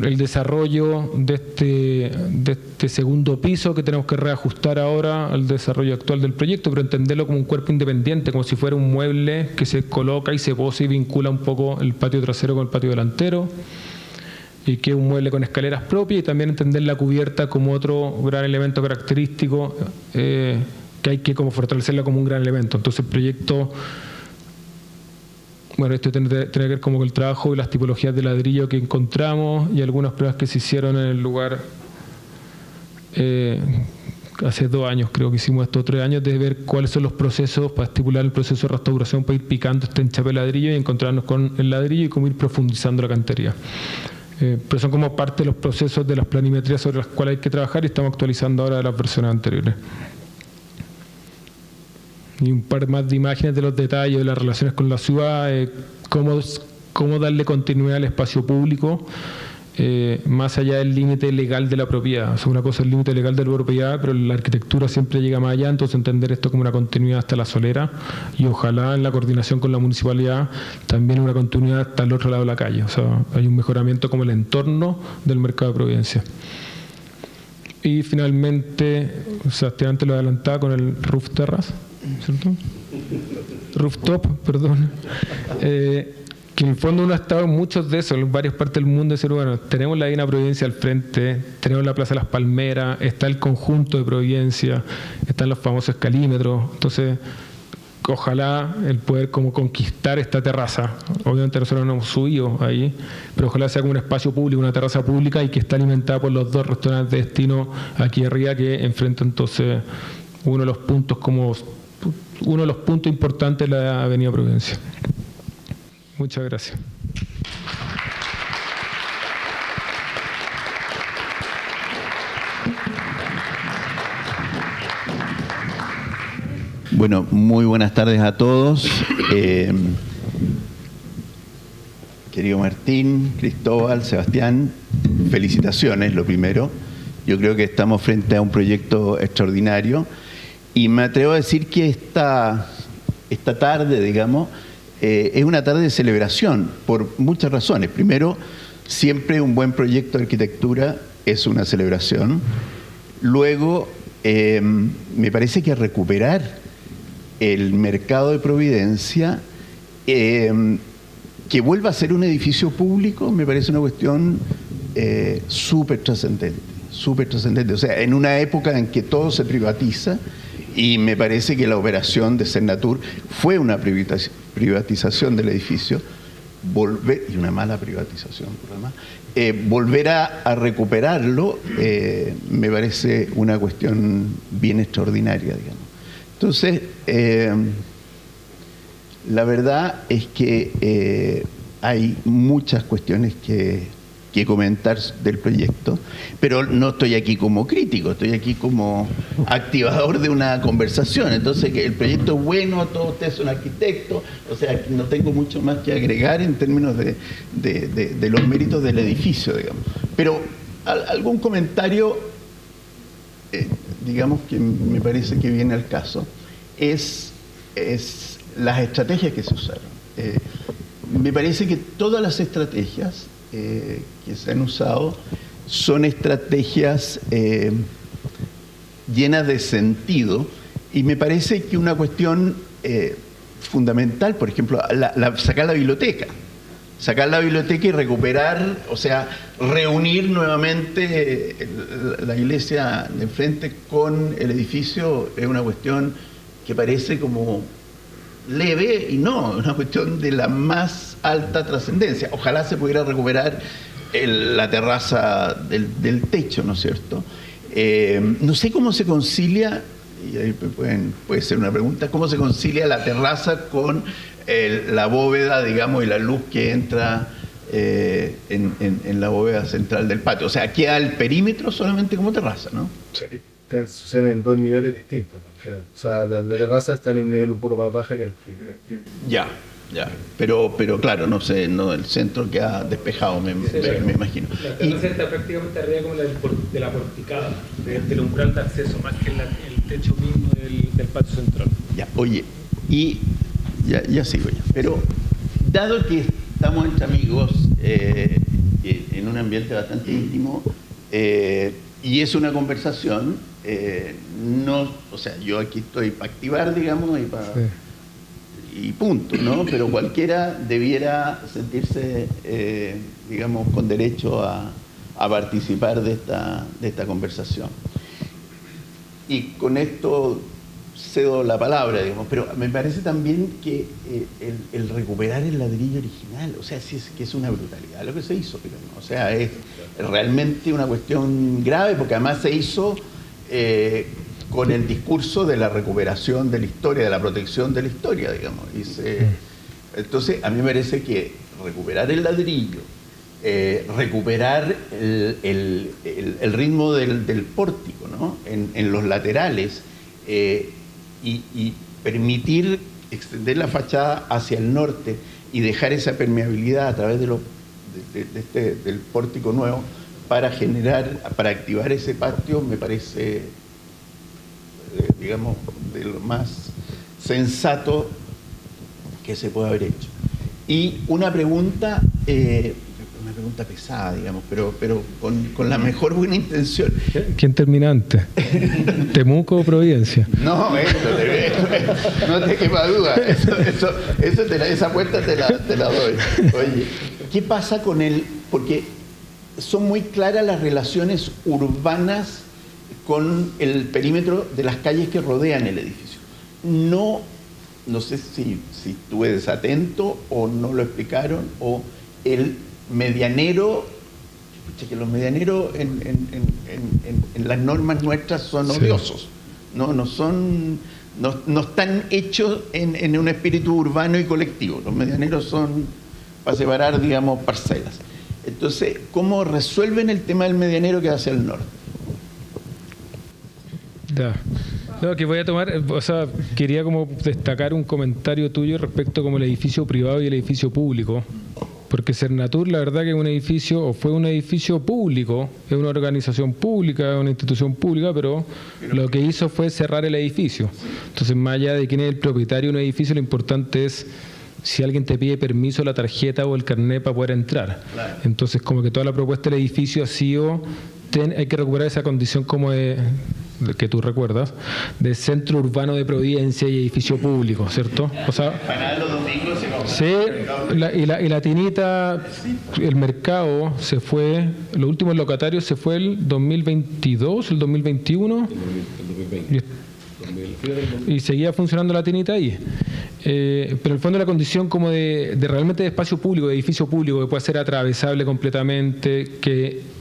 El desarrollo de este segundo piso que tenemos que reajustar ahora al desarrollo actual del proyecto, pero entenderlo como un cuerpo independiente, como si fuera un mueble que se coloca y se posa y vincula un poco el patio trasero con el patio delantero, y que es un mueble con escaleras propias, y también entender la cubierta como otro gran elemento característico que hay que como fortalecerla como un gran elemento. Entonces el proyecto... Bueno, esto tiene que ver como con el trabajo y las tipologías de ladrillo que encontramos y algunas pruebas que se hicieron en el lugar hace 2 años, creo que hicimos esto, 3 años, de ver cuáles son los procesos para estipular el proceso de restauración, para ir picando este enchape de ladrillo y encontrarnos con el ladrillo y cómo ir profundizando la cantería. Pero son como parte de los procesos de las planimetrías sobre las cuales hay que trabajar y estamos actualizando ahora las versiones anteriores. Y un par más de imágenes de los detalles de las relaciones con la ciudad, cómo darle continuidad al espacio público más allá del límite legal de la propiedad. O sea, una cosa es el límite legal de la propiedad, pero la arquitectura siempre llega más allá, entonces entender esto como una continuidad hasta la solera y ojalá en la coordinación con la municipalidad también una continuidad hasta el otro lado de la calle. O sea, hay un mejoramiento como el entorno del mercado de Providencia. Y finalmente, Sebastián te lo adelantaba con el roof terrace, ¿cierto? Rooftop, perdón. Que en el fondo uno ha estado en muchos de esos, en varias partes del mundo, decir, bueno, tenemos la Divina Providencia al frente, tenemos la Plaza de las Palmeras, está el conjunto de Providencia, están los famosos escalímetros, entonces ojalá el poder como conquistar esta terraza. Obviamente nosotros no hemos subido ahí, pero ojalá sea como un espacio público, una terraza pública y que está alimentada por los 2 restaurantes de destino aquí arriba que enfrentan entonces uno de los puntos importantes de la Avenida Providencia. Muchas gracias. Bueno, muy buenas tardes a todos. Querido Martín, Cristóbal, Sebastián, felicitaciones, lo primero. Yo creo que estamos frente a un proyecto extraordinario y me atrevo a decir que esta tarde, digamos, es una tarde de celebración por muchas razones. Primero, siempre un buen proyecto de arquitectura es una celebración. Luego, me parece que recuperar el mercado de Providencia, que vuelva a ser un edificio público, me parece una cuestión súper trascendente, súper trascendente. O sea, en una época en que todo se privatiza, y me parece que la operación de Cernatur fue una privatización del edificio, y una mala privatización, por lo demás, volver a recuperarlo me parece una cuestión bien extraordinaria, digamos. Entonces, la verdad es que hay muchas cuestiones que comentar del proyecto, pero no estoy aquí como crítico, estoy aquí como activador de una conversación. Entonces, que el proyecto es bueno, todos ustedes son arquitectos, o sea, no tengo mucho más que agregar en términos de los méritos del edificio, digamos. Pero algún comentario, digamos, que me parece que viene al caso, es las estrategias que se usaron. Me parece que todas las estrategias que se han usado son estrategias llenas de sentido, y me parece que una cuestión fundamental, por ejemplo, sacar la biblioteca y recuperar, o sea, reunir nuevamente la iglesia de enfrente con el edificio, es una cuestión que parece como leve, y no, es una cuestión de la más alta trascendencia. Ojalá se pudiera recuperar la terraza del techo, ¿no es cierto? No sé cómo se concilia, y ahí puede ser una pregunta, cómo se concilia la terraza con la bóveda, digamos, y la luz que entra en la bóveda central del patio. O sea, queda el perímetro solamente como terraza, ¿no? Sí. Sucede en dos niveles distintos, ¿no? O sea, la terraza está en un nivel un poco más bajo que el... Ya. Pero claro, no sé, no, el centro queda despejado, me imagino. La terraza está prácticamente arriba como de la porticada, del umbral de acceso, más que el techo mismo del patio central. Ya, oye, y ya sigo ya. Pero dado que estamos entre amigos, en un ambiente bastante íntimo, y es una conversación, no, o sea, yo aquí estoy para activar, digamos, y punto, ¿no? Pero cualquiera debiera sentirse, digamos, con derecho a participar de esta conversación. Y con esto cedo la palabra, digamos, pero me parece también que el recuperar el ladrillo original, o sea, sí es que es una brutalidad lo que se hizo, pero no, o sea, es realmente una cuestión grave, porque además se hizo con el discurso de la recuperación de la historia, de la protección de la historia, digamos. Entonces, a mí me parece que recuperar el ladrillo, recuperar el ritmo del pórtico, ¿no? en los laterales, y permitir extender la fachada hacia el norte y dejar esa permeabilidad a través del pórtico nuevo para activar ese patio, me parece, digamos, de lo más sensato que se puede haber hecho. Y una pregunta pesada, digamos, pero con la mejor buena intención. ¿Quién termina antes? ¿Temuco o Providencia? No, no te quepa duda. Esa puerta te la doy. Oye, ¿qué pasa con él? Porque son muy claras las relaciones urbanas con el perímetro de las calles que rodean el edificio. No sé si estuve desatento o no lo explicaron, o el medianero, que los medianeros en las normas nuestras son odiosos, no están hechos en un espíritu urbano y colectivo. Los medianeros son para separar, digamos, parcelas. Entonces, ¿cómo resuelven el tema del medianero que va hacia el norte? Ya. No, que voy a tomar, o sea, quería como destacar un comentario tuyo respecto como el edificio privado y el edificio público. Porque Cernatur, la verdad que es un edificio, o fue un edificio público, es una organización pública, una institución pública, pero lo que hizo fue cerrar el edificio. Entonces, más allá de quién es el propietario de un edificio, lo importante es si alguien te pide permiso, la tarjeta o el carnet para poder entrar. Claro. Entonces, como que toda la propuesta del edificio ha sido, hay que recuperar esa condición como de que tú recuerdas, de centro urbano de Providencia y edificio público, ¿cierto? O sea, Para los domingos se compra. sí, y la tinita, el mercado se fue, los últimos locatarios se fue el 2022, el 2021, y seguía funcionando la tinita ahí. Pero en el fondo la condición como de realmente de espacio público, de edificio público, que pueda ser atravesable completamente, que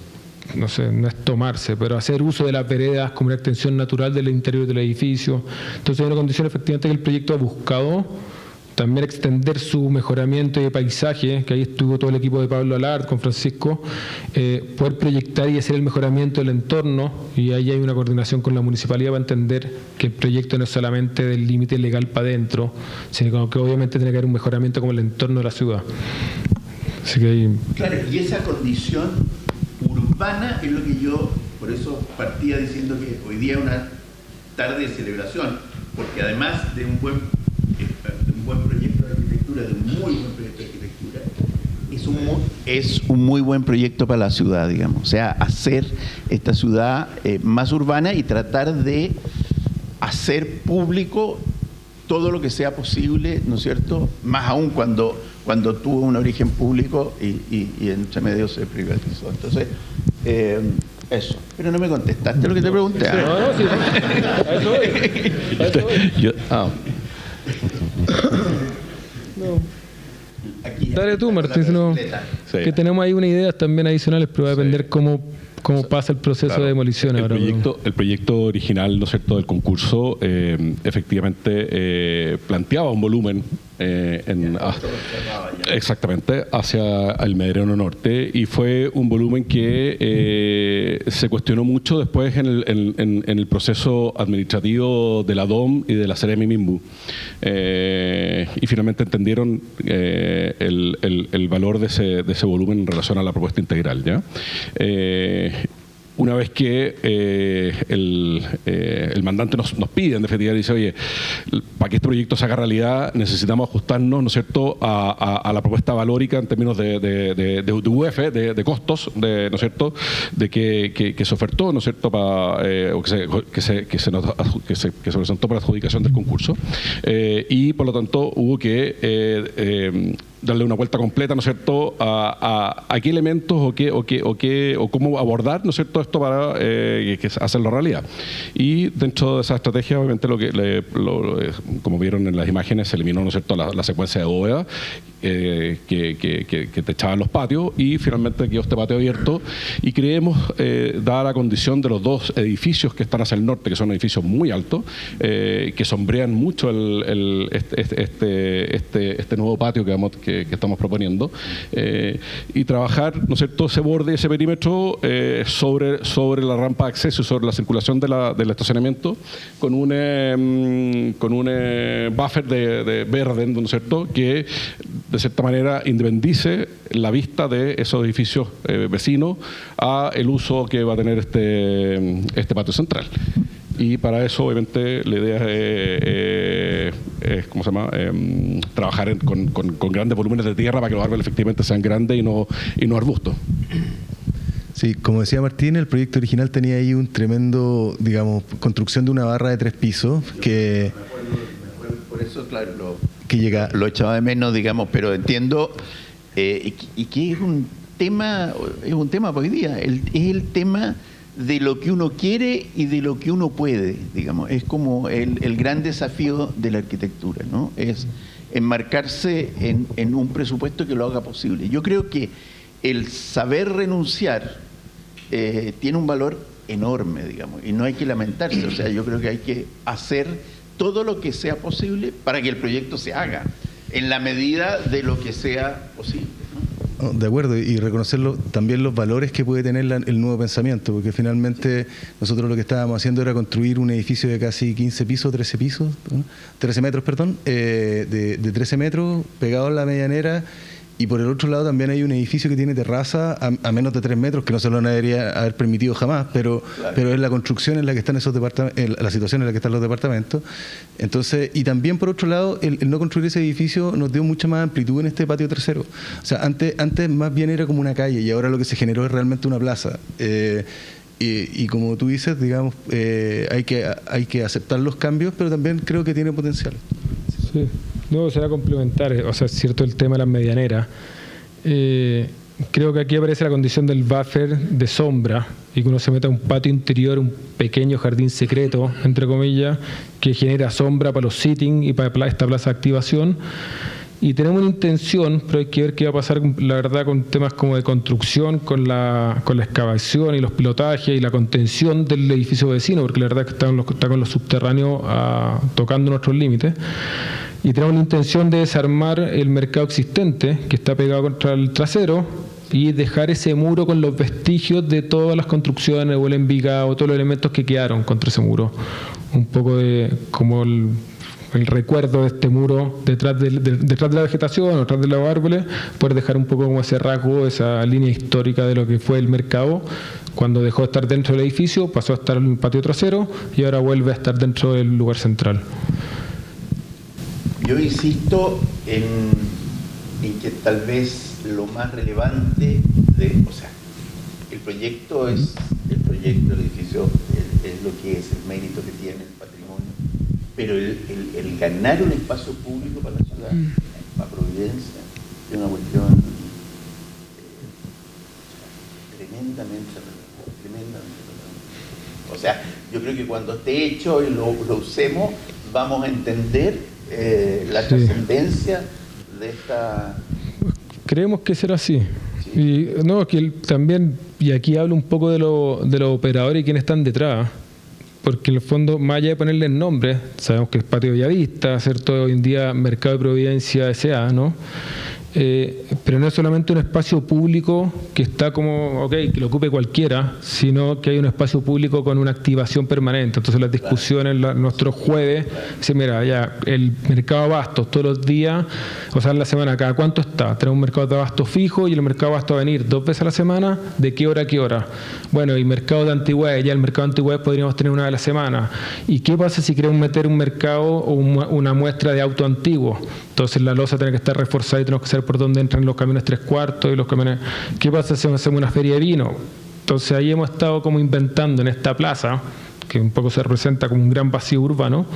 no sé, no es tomarse, pero hacer uso de las veredas como una extensión natural del interior del edificio. Entonces hay una condición efectivamente que el proyecto ha buscado también extender su mejoramiento de paisaje, que ahí estuvo todo el equipo de Pablo Alard con Francisco, poder proyectar y hacer el mejoramiento del entorno, y ahí hay una coordinación con la municipalidad para entender que el proyecto no es solamente del límite legal para adentro, sino que obviamente tiene que haber un mejoramiento como el entorno de la ciudad. Así que ahí... Claro, y esa condición urbana es lo que yo, por eso partía diciendo que hoy día es una tarde de celebración, porque además de un buen proyecto de arquitectura, de un muy buen proyecto de arquitectura, es un muy buen proyecto para la ciudad, digamos. O sea, hacer esta ciudad más urbana y tratar de hacer público todo lo que sea posible, ¿no es cierto? Más aún cuando tuvo un origen público y entre medio se privatizó. Entonces, eso. Pero no me contestaste lo que te pregunté. No, sí. Aquí Dale tú, Martín, sino Sí. que tenemos ahí unas ideas también adicionales, pero va a depender cómo pasa el proceso Claro. de demolición ahora. El proyecto original, ¿no es cierto?, del concurso, efectivamente planteaba un volumen exactamente hacia el Medrano Norte, y fue un volumen que se cuestionó mucho después en el proceso administrativo de la DOM y de la Seremi Minbu, y finalmente entendieron el valor de ese volumen en relación a la propuesta integral, ¿ya? Una vez que el mandante nos pide, en definitiva, dice, oye, para que este proyecto se haga realidad necesitamos ajustarnos, ¿no es cierto?, a la propuesta valórica en términos de UF, de costos, ¿no es cierto?, de que se ofertó, ¿no es cierto?, o que se presentó para adjudicación del concurso, y por lo tanto hubo que darle una vuelta completa, ¿no es cierto?, a qué elementos o cómo abordar, ¿no es cierto?, esto para hacerlo realidad. Y dentro de esa estrategia, obviamente, como vieron en las imágenes, se eliminó, ¿no es cierto?, la secuencia de bóveda que techaban los patios, y finalmente quedó este patio abierto. Y creemos, dada la condición de los dos edificios que están hacia el norte, que son edificios muy altos, que sombrean mucho este nuevo patio que estamos proponiendo, y trabajar, ¿no es cierto?, ese borde, ese perímetro sobre la rampa de acceso y sobre la circulación del estacionamiento con un buffer de verde, ¿no es cierto?, que de cierta manera independice la vista de esos edificios vecinos a el uso que va a tener este patio central. Y para eso, obviamente, la idea es ¿cómo se llama?, trabajar con grandes volúmenes de tierra para que los árboles efectivamente sean grandes y no arbustos. Sí, como decía Martín, el proyecto original tenía ahí un tremendo, digamos, construcción de una barra de 3 pisos que... Por eso, claro, que llega... lo echaba de menos, digamos, pero entiendo, y que es un tema para hoy día, es el tema de lo que uno quiere y de lo que uno puede, digamos. Es como el gran desafío de la arquitectura, ¿no? Es enmarcarse en un presupuesto que lo haga posible. Yo creo que el saber renunciar tiene un valor enorme, digamos, y no hay que lamentarse. O sea, yo creo que hay que hacer todo lo que sea posible para que el proyecto se haga, en la medida de lo que sea posible, ¿no? De acuerdo, y reconocer también los valores que puede tener el nuevo pensamiento, porque finalmente nosotros lo que estábamos haciendo era construir un edificio de casi 15 pisos, 13 pisos, ¿no? 13 metros, perdón, de 13 metros, pegado a la medianera, Y por el otro lado también hay un edificio que tiene terraza a menos de 3 metros, que no se lo debería haber permitido jamás, pero es la construcción en la que están esos departamentos, la situación en la que están los departamentos. Entonces, y también por otro lado, el no construir ese edificio nos dio mucha más amplitud en este patio trasero. O sea, antes más bien era como una calle y ahora lo que se generó es realmente una plaza. Y como tú dices, digamos, hay que aceptar los cambios, pero también creo que tiene potencial. Sí. No, será complementar, o sea, es cierto el tema de las medianeras. Creo que aquí aparece la condición del buffer de sombra y que uno se meta a un patio interior, un pequeño jardín secreto, entre comillas, que genera sombra para los sitting y para esta plaza de activación. Y tenemos una intención, pero hay que ver qué va a pasar, la verdad, con temas como de construcción, con la excavación y los pilotajes y la contención del edificio vecino, porque la verdad es que está con los subterráneos tocando nuestros límites. Y tenemos la intención de desarmar el mercado existente, que está pegado contra el trasero, y dejar ese muro con los vestigios de todas las construcciones o el envigado, todos los elementos que quedaron contra ese muro. Un poco de como el recuerdo de este muro detrás de la vegetación o detrás de los árboles, poder dejar un poco como ese rasgo, esa línea histórica de lo que fue el mercado. Cuando dejó de estar dentro del edificio, pasó a estar en el patio trasero y ahora vuelve a estar dentro del lugar central. Yo insisto en que tal vez lo más relevante o sea, el proyecto es el proyecto, el edificio es lo que es, el mérito que tiene el patrimonio, pero el ganar un espacio público para la ciudad, para Providencia, es una cuestión tremendamente relevante. O sea, yo creo que cuando esté hecho y lo usemos, vamos a entender la trascendencia de esta... Creemos que será así. Sí. Y no, que también, y aquí hablo un poco de los operadores y quienes están detrás, porque en el fondo, más allá de ponerles nombres, sabemos que es Patio Bellavista, ¿cierto? Hoy en día Mercado de Providencia S.A., ¿no? Pero no es solamente un espacio público que está como, que lo ocupe cualquiera, sino que hay un espacio público con una activación permanente. Entonces las discusiones, nuestros jueves, dicen, mira, ya el mercado de abastos todos los días, o sea, en la semana, ¿cada cuánto está? Tenemos un mercado de abastos fijo y el mercado de abastos va a venir 2 veces a la semana, ¿de qué hora a qué hora? Bueno, y mercado de antigüedades, ya el mercado de antigüedades podríamos tener 1 vez a la semana. ¿Y qué pasa si queremos meter un mercado o una muestra de auto antiguo? Entonces la losa tiene que estar reforzada y tenemos que saber por dónde entran los camiones 3/4 y los camiones... ¿Qué pasa si hacemos una feria de vino? Entonces ahí hemos estado como inventando en esta plaza, que un poco se representa como un gran vacío urbano,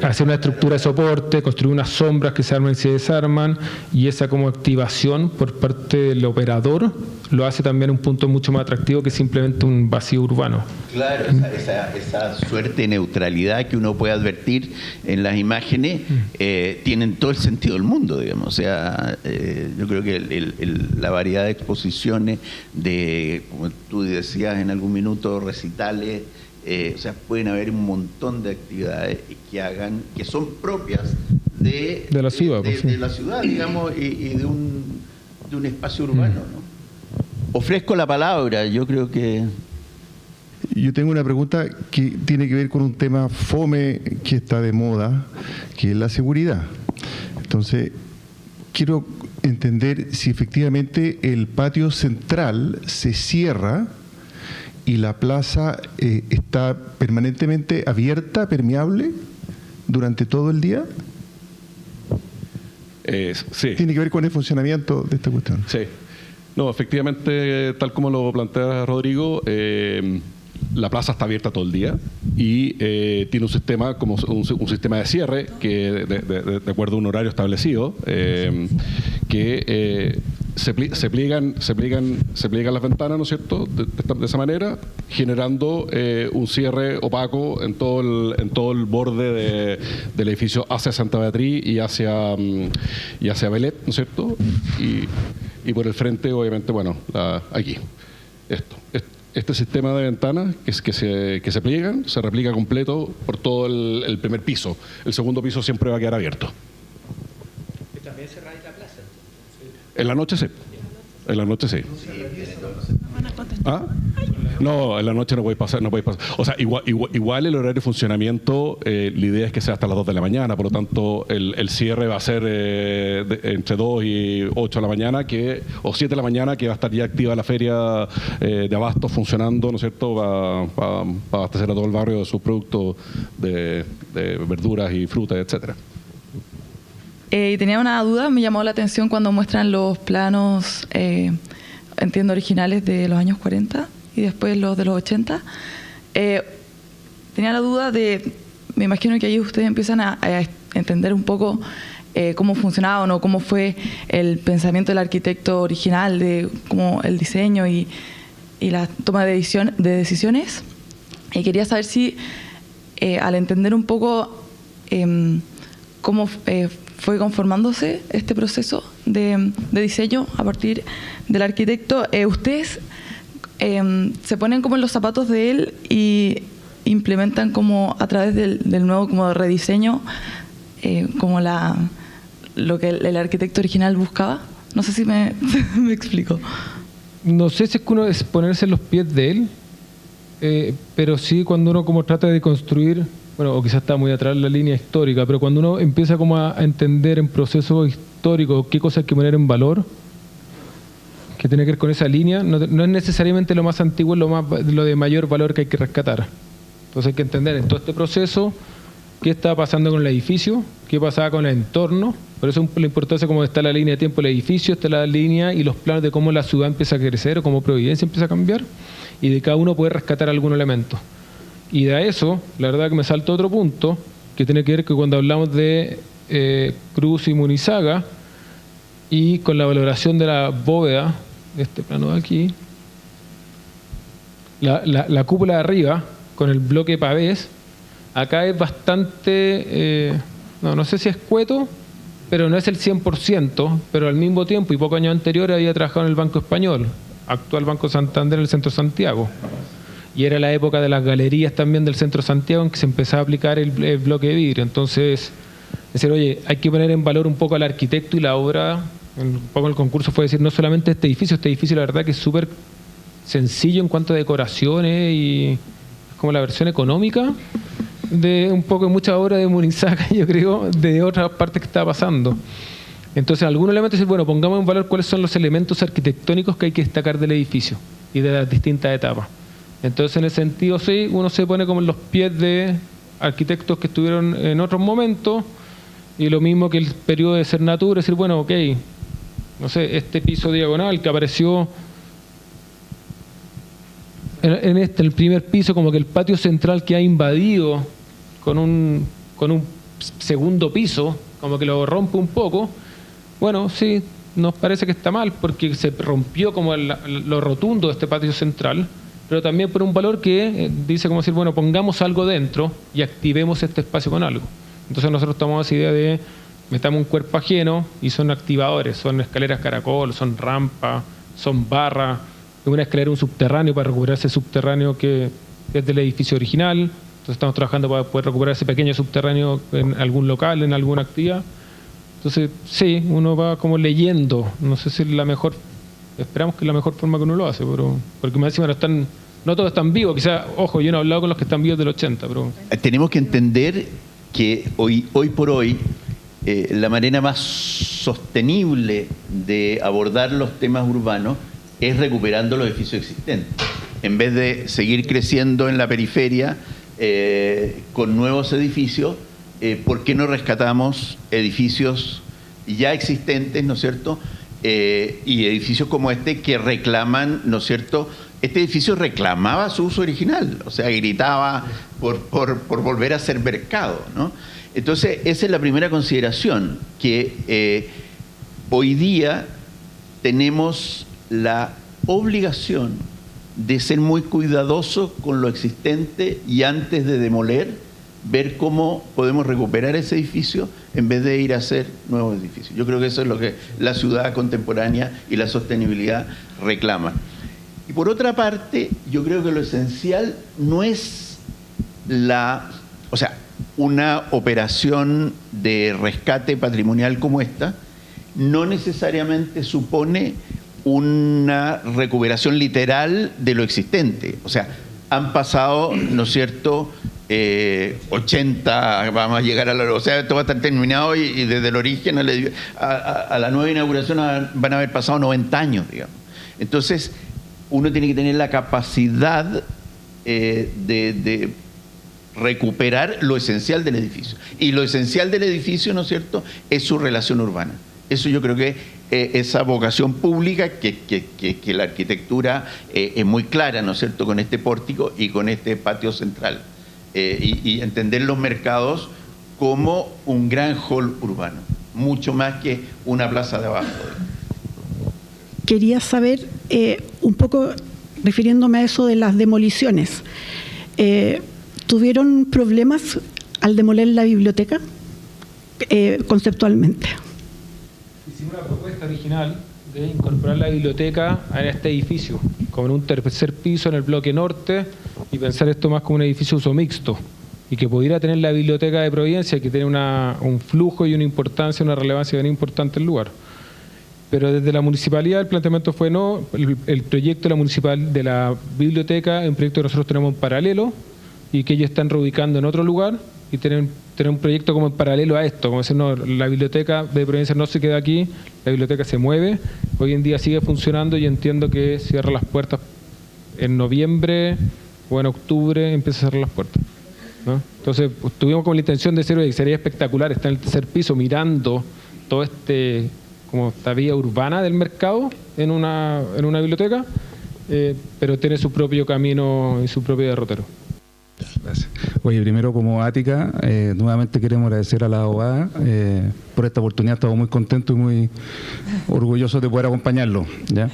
hacer una estructura de soporte, construir unas sombras que se arman y se desarman, y esa como activación por parte del operador lo hace también un punto mucho más atractivo que simplemente un vacío urbano. Claro, esa suerte de neutralidad que uno puede advertir en las imágenes tienen todo el sentido del mundo, digamos. O sea, yo creo que la variedad de exposiciones, de, como tú decías en algún minuto, recitales, o sea, pueden haber un montón de actividades que son propias de la ciudad, de la ciudad, digamos, y de un espacio urbano, ¿no? Ofrezco la palabra, yo creo que... Yo tengo una pregunta que tiene que ver con un tema fome que está de moda, que es la seguridad. Entonces, quiero entender si efectivamente el patio central se cierra y la plaza está permanentemente abierta, permeable, durante todo el día. Sí. ¿Tiene que ver con el funcionamiento de esta cuestión? Sí. No, efectivamente, tal como lo plantea Rodrigo, la plaza está abierta todo el día y tiene un sistema como un sistema de cierre que de acuerdo a un horario establecido que se pliegan las ventanas, ¿no es cierto?, de esa manera, generando un cierre opaco en todo el borde del edificio hacia Santa Beatriz y hacia Belet, ¿no es cierto? Y por el frente, obviamente, bueno, aquí. Este sistema de ventanas que se pliegan, se replica completo por todo el primer piso. El segundo piso siempre va a quedar abierto. ¿También cerráis la plaza? En la noche sí. En la noche sí. ¿Ah? No, en la noche no podéis pasar. O sea, igual el horario de funcionamiento, la idea es que sea hasta las 2 de la mañana, por lo tanto el cierre va a ser entre 2 y 8 de la mañana, o 7 de la mañana, que va a estar ya activa la feria de abastos funcionando, ¿no es cierto?, para abastecer a todo el barrio de sus productos de verduras y frutas, etcétera. Y tenía una duda, me llamó la atención cuando muestran los planos, entiendo, originales de los años 40 y después los de los 80. Tenía la duda me imagino que ahí ustedes empiezan a entender un poco cómo funcionaba o cómo fue el pensamiento del arquitecto original, de cómo el diseño y la toma de decisiones. Y quería saber si, al entender un poco cómo fue conformándose este proceso de diseño a partir del arquitecto, ustedes se ponen como en los zapatos de él y implementan como a través del nuevo como rediseño como lo que el arquitecto original buscaba. No sé si me explico. No sé si es que uno es ponerse en los pies de él, pero sí cuando uno como trata de construir, bueno, o quizás está muy atrás la línea histórica, pero cuando uno empieza como a entender en procesos históricos qué cosas hay que poner en valor, que tiene que ver con esa línea, no es necesariamente lo más antiguo, lo de mayor valor que hay que rescatar. Entonces hay que entender en todo este proceso qué estaba pasando con el edificio, qué pasaba con el entorno. Por eso la importancia como está la línea de tiempo del edificio, está la línea y los planos de cómo la ciudad empieza a crecer o cómo Providencia empieza a cambiar, y de cada uno puede rescatar algún elemento. Y de eso, la verdad que me salta otro punto, que tiene que ver que cuando hablamos de Cruz y Munizaga, y con la valoración de la bóveda, de este plano de aquí, la cúpula de arriba, con el bloque pavés, acá es bastante, no sé si es escueto, pero no es el 100%, pero al mismo tiempo y pocos años anteriores había trabajado en el Banco Español, actual Banco Santander, en el centro de Santiago. Y era la época de las galerías también del centro de Santiago en que se empezaba a aplicar el bloque de vidrio. Entonces, decir, oye, hay que poner en valor un poco al arquitecto y la obra. Un poco el concurso fue decir, no solamente este edificio la verdad que es súper sencillo en cuanto a decoraciones y es como la versión económica de un poco mucha obra de Munizaga, yo creo, de otras partes que estaba pasando. Entonces, algunos elementos, bueno, pongamos en valor cuáles son los elementos arquitectónicos que hay que destacar del edificio y de las distintas etapas. Entonces, en ese sentido, sí, uno se pone como en los pies de arquitectos que estuvieron en otros momentos, y lo mismo que el periodo de Cernatur, decir, bueno, ok, no sé, este piso diagonal que apareció en el primer piso, como que el patio central que ha invadido con un segundo piso, como que lo rompe un poco, bueno, sí, nos parece que está mal, porque se rompió como lo rotundo de este patio central, pero también por un valor que dice como decir, bueno, pongamos algo dentro y activemos este espacio con algo. Entonces nosotros tomamos esa idea de metamos un cuerpo ajeno y son activadores, son escaleras caracol, son rampas, son barras, una escalera, un subterráneo para recuperar ese subterráneo que es del edificio original. Entonces estamos trabajando para poder recuperar ese pequeño subterráneo en algún local, en alguna actividad. Entonces sí, uno va como leyendo, no sé si es la mejor, esperamos que es la mejor forma que uno lo hace, pero porque más encima no todos están vivos, quizás, ojo, yo no he hablado con los que están vivos del 80, pero... Tenemos que entender que hoy por hoy la manera más sostenible de abordar los temas urbanos es recuperando los edificios existentes. En vez de seguir creciendo en la periferia con nuevos edificios, ¿por qué no rescatamos edificios ya existentes, ¿no es cierto? Y edificios como este que reclaman, ¿no es cierto? Este edificio reclamaba su uso original, o sea, gritaba por volver a ser mercado, ¿no? Entonces, esa es la primera consideración, que hoy día tenemos la obligación de ser muy cuidadosos con lo existente y antes de demoler, ver cómo podemos recuperar ese edificio en vez de ir a hacer nuevos edificios. Yo creo que eso es lo que la ciudad contemporánea y la sostenibilidad reclaman. Y por otra parte, yo creo que lo esencial no es una operación de rescate patrimonial como esta, no necesariamente supone una recuperación literal de lo existente. O sea, han pasado, ¿no es cierto?, 80, vamos a llegar o sea, esto va a estar terminado y desde el origen a la nueva inauguración van a haber pasado 90 años, digamos. Entonces, uno tiene que tener la capacidad de recuperar lo esencial del edificio. Y lo esencial del edificio, ¿no es cierto?, es su relación urbana. Eso yo creo que esa vocación pública que la arquitectura es muy clara, ¿no es cierto?, con este pórtico y con este patio central. Y entender los mercados como un gran hall urbano, mucho más que una plaza de abajo. Quería saber, un poco refiriéndome a eso de las demoliciones, ¿tuvieron problemas al demoler la biblioteca conceptualmente? Hicimos una propuesta original de incorporar la biblioteca en este edificio, como en un tercer piso en el bloque norte, y pensar esto más como un edificio uso mixto, y que pudiera tener la biblioteca de Providencia, que tiene un flujo y una importancia, una relevancia bien importante en el lugar. Pero desde la municipalidad el planteamiento fue no, el proyecto de la biblioteca es un proyecto que nosotros tenemos en paralelo y que ellos están reubicando en otro lugar, y tener un proyecto como en paralelo a esto, como decir, no, la biblioteca de Providencia no se queda aquí, la biblioteca se mueve, hoy en día sigue funcionando y entiendo que cierra las puertas en noviembre o en octubre, empieza a cerrar las puertas, ¿no? Entonces tuvimos como la intención de hacer, que sería espectacular estar en el tercer piso mirando todo como esta vía urbana del mercado en una biblioteca, pero tiene su propio camino y su propio derrotero. Gracias. Oye, primero como Ática, nuevamente queremos agradecer a la abogada por esta oportunidad. Estamos muy contentos y muy orgullosos de poder acompañarlo, ¿ya?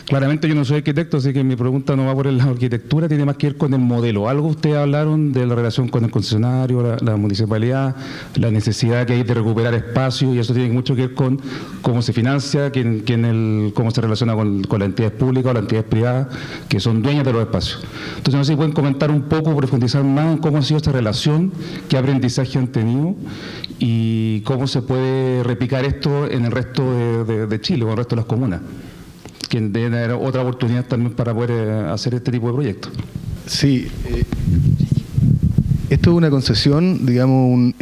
Claramente yo no soy arquitecto, así que mi pregunta no va por el lado de arquitectura, tiene más que ver con el modelo. Algo ustedes hablaron de la relación con el concesionario, la municipalidad, la necesidad que hay de recuperar espacio, y eso tiene mucho que ver con cómo se financia, cómo se relaciona con las entidades públicas o las entidades privadas que son dueñas de los espacios. Entonces, no sé si pueden comentar un poco, profundizar más en cómo ha sido esta relación, qué aprendizaje han tenido y cómo se puede replicar esto en el resto de Chile o en el resto de las comunas, que deben haber otra oportunidad también para poder hacer este tipo de proyectos. Sí, esto es una concesión, digamos,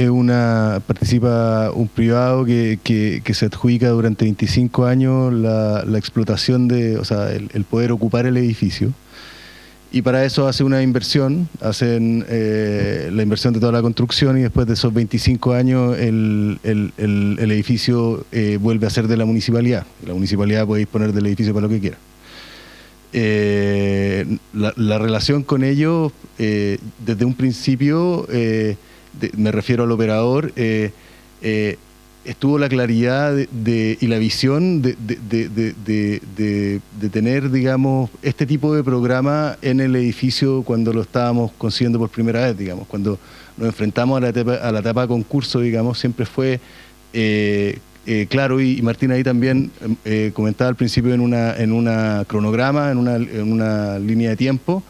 participa un privado que se adjudica durante 25 años la explotación el poder ocupar el edificio. Y para eso hace una inversión, hacen la inversión de toda la construcción, y después de esos 25 años el edificio vuelve a ser de la municipalidad. La municipalidad puede disponer del edificio para lo que quiera. La relación con ellos, desde un principio, me refiero al operador, estuvo la claridad y la visión de tener, digamos, este tipo de programa en el edificio cuando lo estábamos consiguiendo por primera vez, digamos. Cuando nos enfrentamos a la etapa de concurso, digamos, siempre fue claro, y Martín ahí también comentaba al principio en una cronograma, en una línea de tiempo,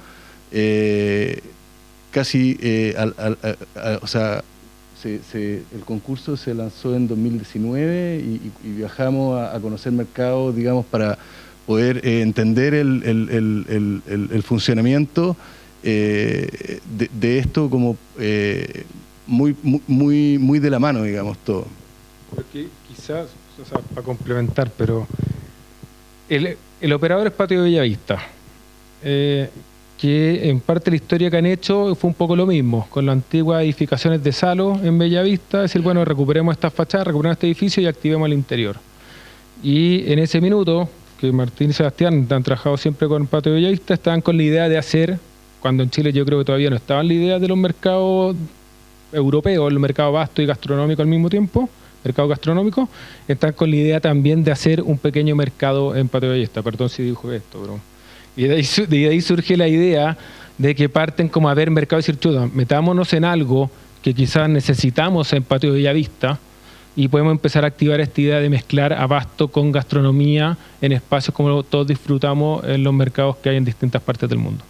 casi, o sea, el concurso se lanzó en 2019 y viajamos a conocer mercados, digamos, para poder entender el funcionamiento de esto como muy de la mano, digamos, todo. Porque quizás, o sea, para complementar, pero el operador es Patio Bellavista, que en parte la historia que han hecho fue un poco lo mismo, con las antiguas edificaciones de Salo en Bellavista, decir, bueno, recuperemos estas fachadas, recuperemos este edificio y activemos el interior. Y en ese minuto, que Martín y Sebastián han trabajado siempre con Patio Bellavista, estaban con la idea de hacer, cuando en Chile yo creo que todavía no estaban la idea de los mercados europeos, el mercado vasto y gastronómico al mismo tiempo, mercado gastronómico, están con la idea también de hacer un pequeño mercado en Patio Bellavista. Perdón si dijo esto, pero... Y de ahí surge la idea de que parten como a ver mercado y decir, chuta, metámonos en algo que quizás necesitamos en Patio Bellavista y podemos empezar a activar esta idea de mezclar abasto con gastronomía en espacios como todos disfrutamos en los mercados que hay en distintas partes del mundo.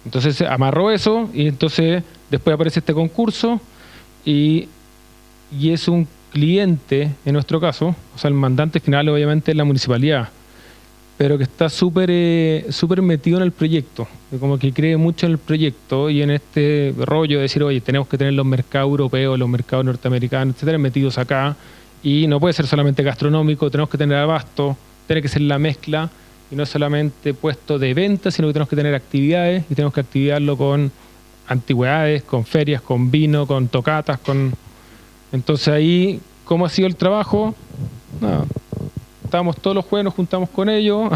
Entonces amarró eso y entonces después aparece este concurso y es un cliente, en nuestro caso, o sea, el mandante final obviamente es la municipalidad. pero que está súper metido en el proyecto, como que cree mucho en el proyecto y en este rollo de decir, oye, tenemos que tener los mercados europeos, los mercados norteamericanos, etcétera, metidos acá, y no puede ser solamente gastronómico, tenemos que tener abasto, tiene que ser la mezcla, y no solamente puesto de venta, sino que tenemos que tener actividades, y tenemos que activarlo con antigüedades, con ferias, con vino, con tocatas, Entonces ahí, ¿cómo ha sido el trabajo? Nada. Estábamos todos los jueves, nos juntamos con ellos,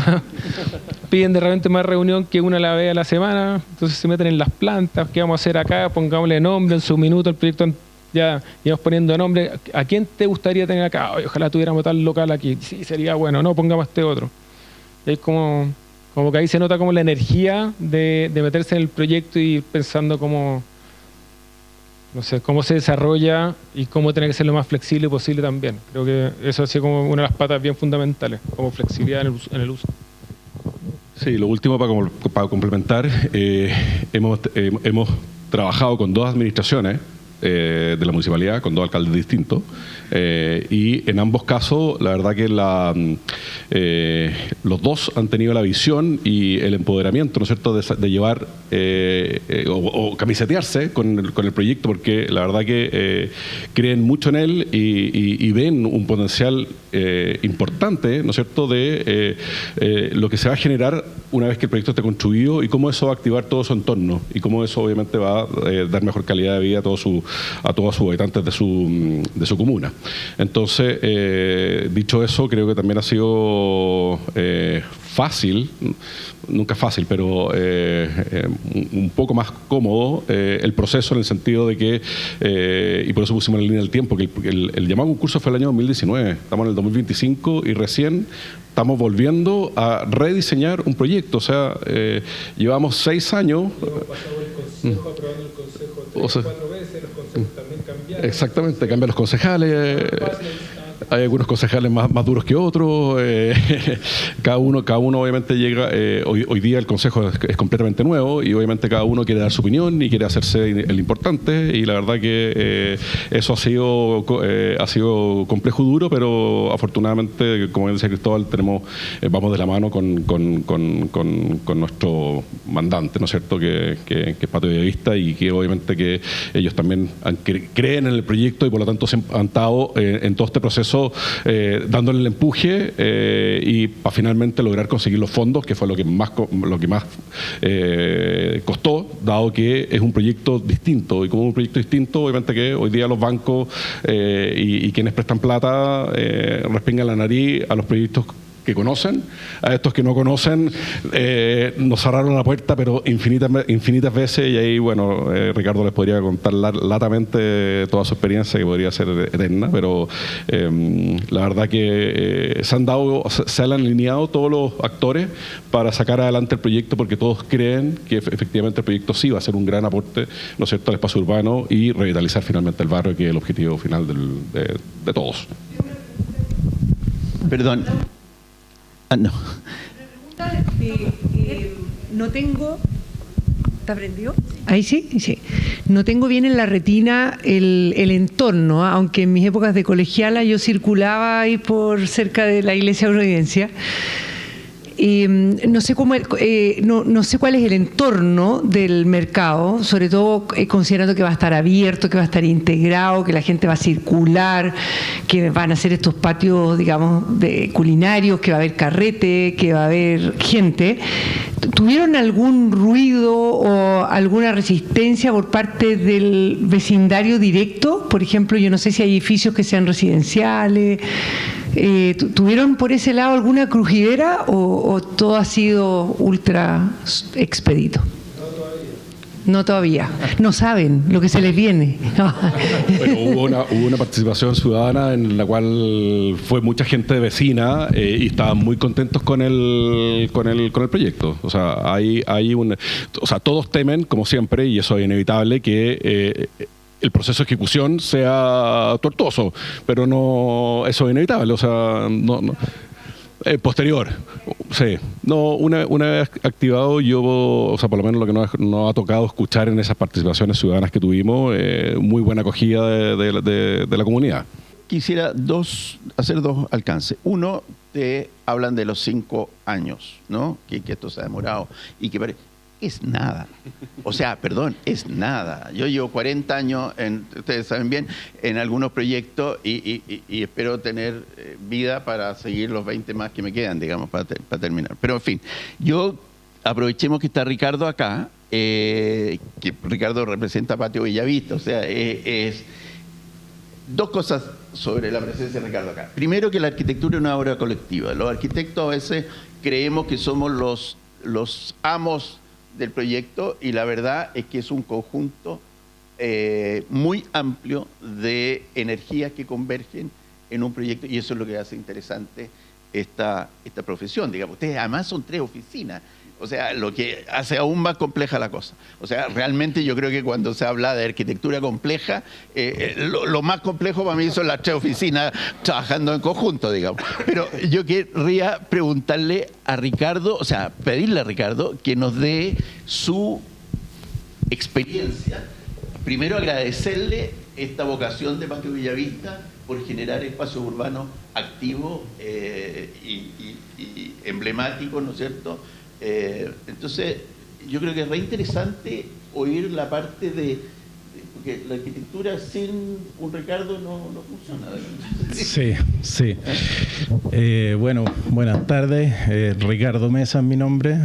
piden de repente más reunión que una la vez a la semana, entonces se meten en las plantas, ¿qué vamos a hacer acá? Pongámosle nombre en su minuto al proyecto, ya íbamos poniendo nombre, ¿a quién te gustaría tener acá? Oye, ojalá tuviéramos tal local aquí, sí, sería bueno, no, pongamos este otro. Y hay como que ahí se nota como la energía de meterse en el proyecto y ir pensando cómo, no sé, cómo se desarrolla y cómo tiene que ser lo más flexible posible también. Creo que eso ha sido como una de las patas bien fundamentales, como flexibilidad en el uso. Sí, lo último para complementar, hemos trabajado con 2 administraciones de la municipalidad, con 2 alcaldes distintos, y en ambos casos la verdad que los 2 han tenido la visión y el empoderamiento, ¿no es cierto?, de llevar o camisetearse con el proyecto, porque la verdad que creen mucho en él y ven un potencial importante, ¿no es cierto?, de lo que se va a generar una vez que el proyecto esté construido y cómo eso va a activar todo su entorno y cómo eso obviamente va a dar mejor calidad de vida a todos sus habitantes de su comuna. Entonces, dicho eso, creo que también ha sido fácil, nunca fácil, pero un poco más cómodo el proceso, en el sentido de que, y por eso pusimos la línea del tiempo, que el llamado concurso fue el año 2019, estamos en el 2025 y recién estamos volviendo a rediseñar un proyecto. O sea, llevamos 6 años. Hemos pasado el consejo, aprobando el consejo 3 o 4 veces, los consejos también cambiaron. Exactamente, cambian los concejales. Hay algunos concejales más duros que otros. Cada uno obviamente llega. Hoy día el consejo es completamente nuevo y obviamente cada uno quiere dar su opinión y quiere hacerse el importante. Y la verdad que eso ha sido complejo y duro, pero afortunadamente, como decía Cristóbal, vamos de la mano con nuestro mandante, ¿no es cierto?, que es Patio Bellavista, y que obviamente que ellos también creen en el proyecto y por lo tanto se han estado en todo este proceso dándole el empuje y para finalmente lograr conseguir los fondos, que fue lo que más costó, dado que es un proyecto distinto, y como un proyecto distinto, obviamente que hoy día los bancos y quienes prestan plata respingan la nariz a los proyectos que conocen. A estos que no conocen nos cerraron la puerta, pero infinitas veces, y ahí, bueno, Ricardo les podría contar latamente toda su experiencia, que podría ser eterna, pero la verdad que se han alineado todos los actores para sacar adelante el proyecto, porque todos creen que efectivamente el proyecto sí va a ser un gran aporte, ¿no es cierto?, al espacio urbano y revitalizar finalmente el barrio, que es el objetivo final de todos. Perdón. No. No tengo... ¿Está prendido? Ahí sí, sí. No tengo bien en la retina el entorno, aunque en mis épocas de colegiala yo circulaba ahí por cerca de la iglesia de Providencia. No sé no sé cuál es el entorno del mercado, sobre todo considerando que va a estar abierto, que va a estar integrado, que la gente va a circular, que van a ser estos patios, digamos, culinarios, que va a haber carrete, que va a haber gente. ¿Tuvieron algún ruido o alguna resistencia por parte del vecindario directo? Por ejemplo, yo no sé si hay edificios que sean residenciales. ¿Tuvieron por ese lado alguna crujidera o todo ha sido ultra expedito? No todavía. No saben lo que se les viene. Bueno, hubo una participación ciudadana en la cual fue mucha gente vecina y estaban muy contentos con el proyecto. O sea, todos temen, como siempre, y eso es inevitable, que el proceso de ejecución sea tortuoso, pero no, eso es inevitable, o sea, no posterior, sí. No, una vez activado, o sea, por lo menos lo que nos ha tocado escuchar en esas participaciones ciudadanas que tuvimos, muy buena acogida de la comunidad. quisiera hacer dos alcances. Uno, te hablan de los 5 años, ¿no? Que esto se ha demorado y que es nada. O sea, perdón, es nada. Yo llevo 40 años, ustedes saben bien, en algunos proyectos y espero tener vida para seguir los 20 más que me quedan, digamos, para terminar. Pero en fin, aprovechemos que está Ricardo acá, que Ricardo representa Patio Bellavista, o sea, es dos cosas sobre la presencia de Ricardo acá. Primero, que la arquitectura es una obra colectiva. Los arquitectos a veces creemos que somos los amos del proyecto y la verdad es que es un conjunto muy amplio de energías que convergen en un proyecto y eso es lo que hace interesante esta profesión. Digamos, ustedes además son 3 oficinas. O sea, lo que hace aún más compleja la cosa. O sea, realmente yo creo que cuando se habla de arquitectura compleja, lo más complejo para mí son las 3 oficinas trabajando en conjunto, digamos. Pero yo querría preguntarle a Ricardo, o sea, pedirle a Ricardo que nos dé su experiencia. Primero agradecerle esta vocación de Patio Bellavista por generar espacios urbanos activos y emblemáticos, ¿no es cierto? Entonces, yo creo que es re interesante oír la parte porque la arquitectura sin un Ricardo no funciona. Sí. Bueno, buenas tardes. Ricardo Mesa es mi nombre.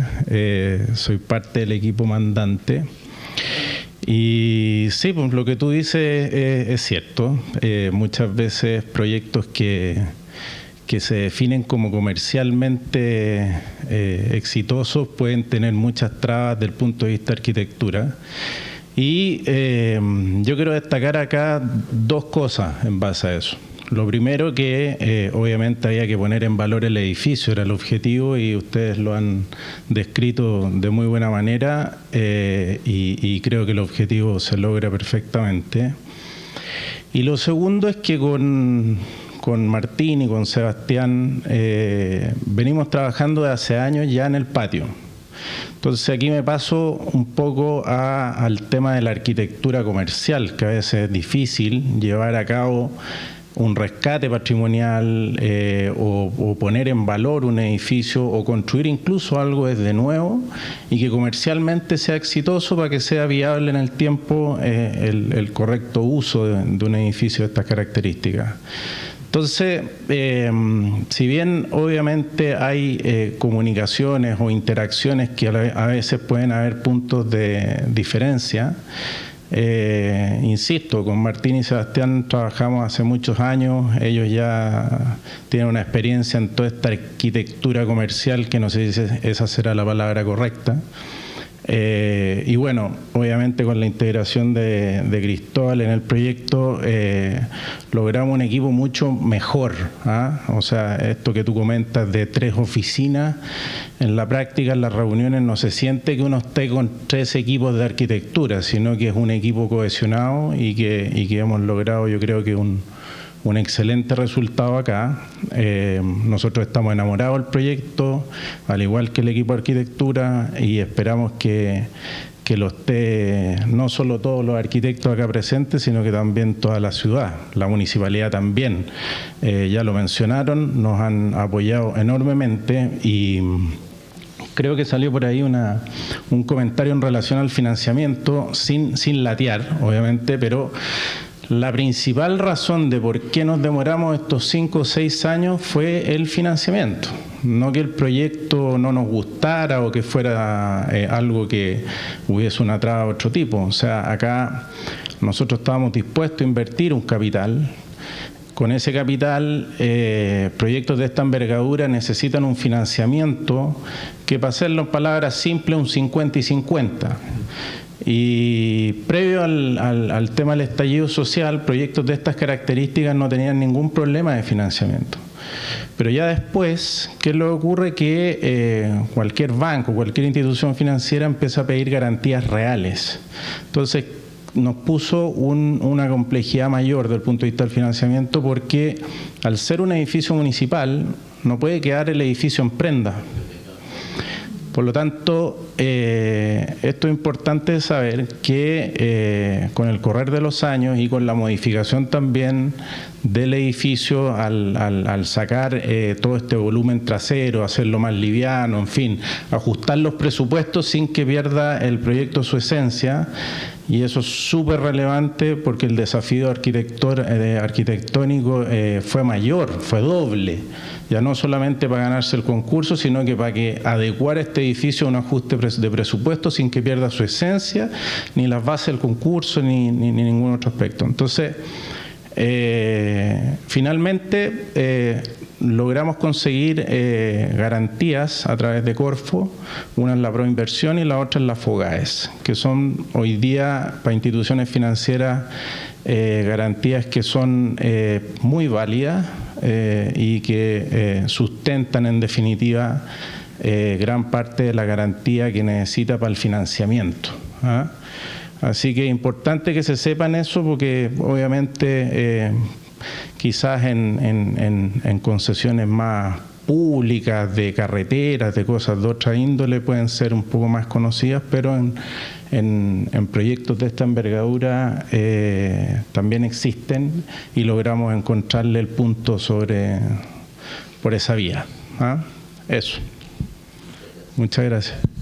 Soy parte del equipo mandante. Y sí, pues lo que tú dices es cierto. Muchas veces proyectos que se definen como comercialmente exitosos pueden tener muchas trabas desde el punto de vista de arquitectura. Y yo quiero destacar acá 2 cosas en base a eso. Lo primero, que obviamente había que poner en valor el edificio, era el objetivo y ustedes lo han descrito de muy buena manera y creo que el objetivo se logra perfectamente. Y lo segundo es que con Martín y con Sebastián venimos trabajando de hace años ya en el patio. Entonces aquí me paso un poco al tema de la arquitectura comercial, que a veces es difícil llevar a cabo un rescate patrimonial o poner en valor un edificio o construir incluso algo desde nuevo y que comercialmente sea exitoso para que sea viable en el tiempo el correcto uso de un edificio de estas características. Entonces, si bien obviamente hay comunicaciones o interacciones que a veces pueden haber puntos de diferencia, insisto, con Martín y Sebastián trabajamos hace muchos años, ellos ya tienen una experiencia en toda esta arquitectura comercial, que no sé si esa será la palabra correcta. Y bueno, obviamente con la integración de Cristóbal en el proyecto logramos un equipo mucho mejor, ¿ah? O sea, esto que tú comentas de 3 oficinas, en la práctica, en las reuniones no se siente que uno esté con 3 equipos de arquitectura, sino que es un equipo cohesionado y que hemos logrado, yo creo que un excelente resultado acá. Nosotros estamos enamorados del proyecto, al igual que el equipo de arquitectura, y esperamos que lo esté no solo todos los arquitectos acá presentes, sino que también toda la ciudad, la municipalidad también. Ya lo mencionaron, nos han apoyado enormemente y creo que salió por ahí un comentario en relación al financiamiento, sin latear, obviamente, pero la principal razón de por qué nos demoramos estos 5 o 6 años fue el financiamiento. No que el proyecto no nos gustara o que fuera algo que hubiese una traba de otro tipo. O sea, acá nosotros estábamos dispuestos a invertir un capital. Con ese capital, proyectos de esta envergadura necesitan un financiamiento que, para hacerlo en palabras simples, un 50 y 50. Y previo al tema del estallido social, proyectos de estas características no tenían ningún problema de financiamiento. Pero ya después, ¿qué es lo que ocurre? Que cualquier banco, cualquier institución financiera empieza a pedir garantías reales. Entonces, nos puso una complejidad mayor desde el punto de vista del financiamiento, porque al ser un edificio municipal, no puede quedar el edificio en prenda. Por lo tanto, esto es importante saber que con el correr de los años y con la modificación también del edificio al sacar todo este volumen trasero, hacerlo más liviano, en fin, ajustar los presupuestos sin que pierda el proyecto su esencia. Y eso es súper relevante porque el desafío arquitectónico fue mayor, fue doble. Ya no solamente para ganarse el concurso, sino que para que adecuar este edificio a un ajuste de presupuesto sin que pierda su esencia, ni las bases del concurso, ni ningún otro aspecto. Entonces, finalmente logramos conseguir garantías a través de Corfo, una es la Proinversión y la otra es la FOGAES, que son hoy día para instituciones financieras garantías que son muy válidas y que sustentan en definitiva gran parte de la garantía que necesita para el financiamiento. Así que es importante que se sepan eso porque obviamente quizás en concesiones más públicas, de carreteras, de cosas de otra índole pueden ser un poco más conocidas, pero en proyectos de esta envergadura también existen y logramos encontrarle el punto por esa vía. Eso. Muchas gracias.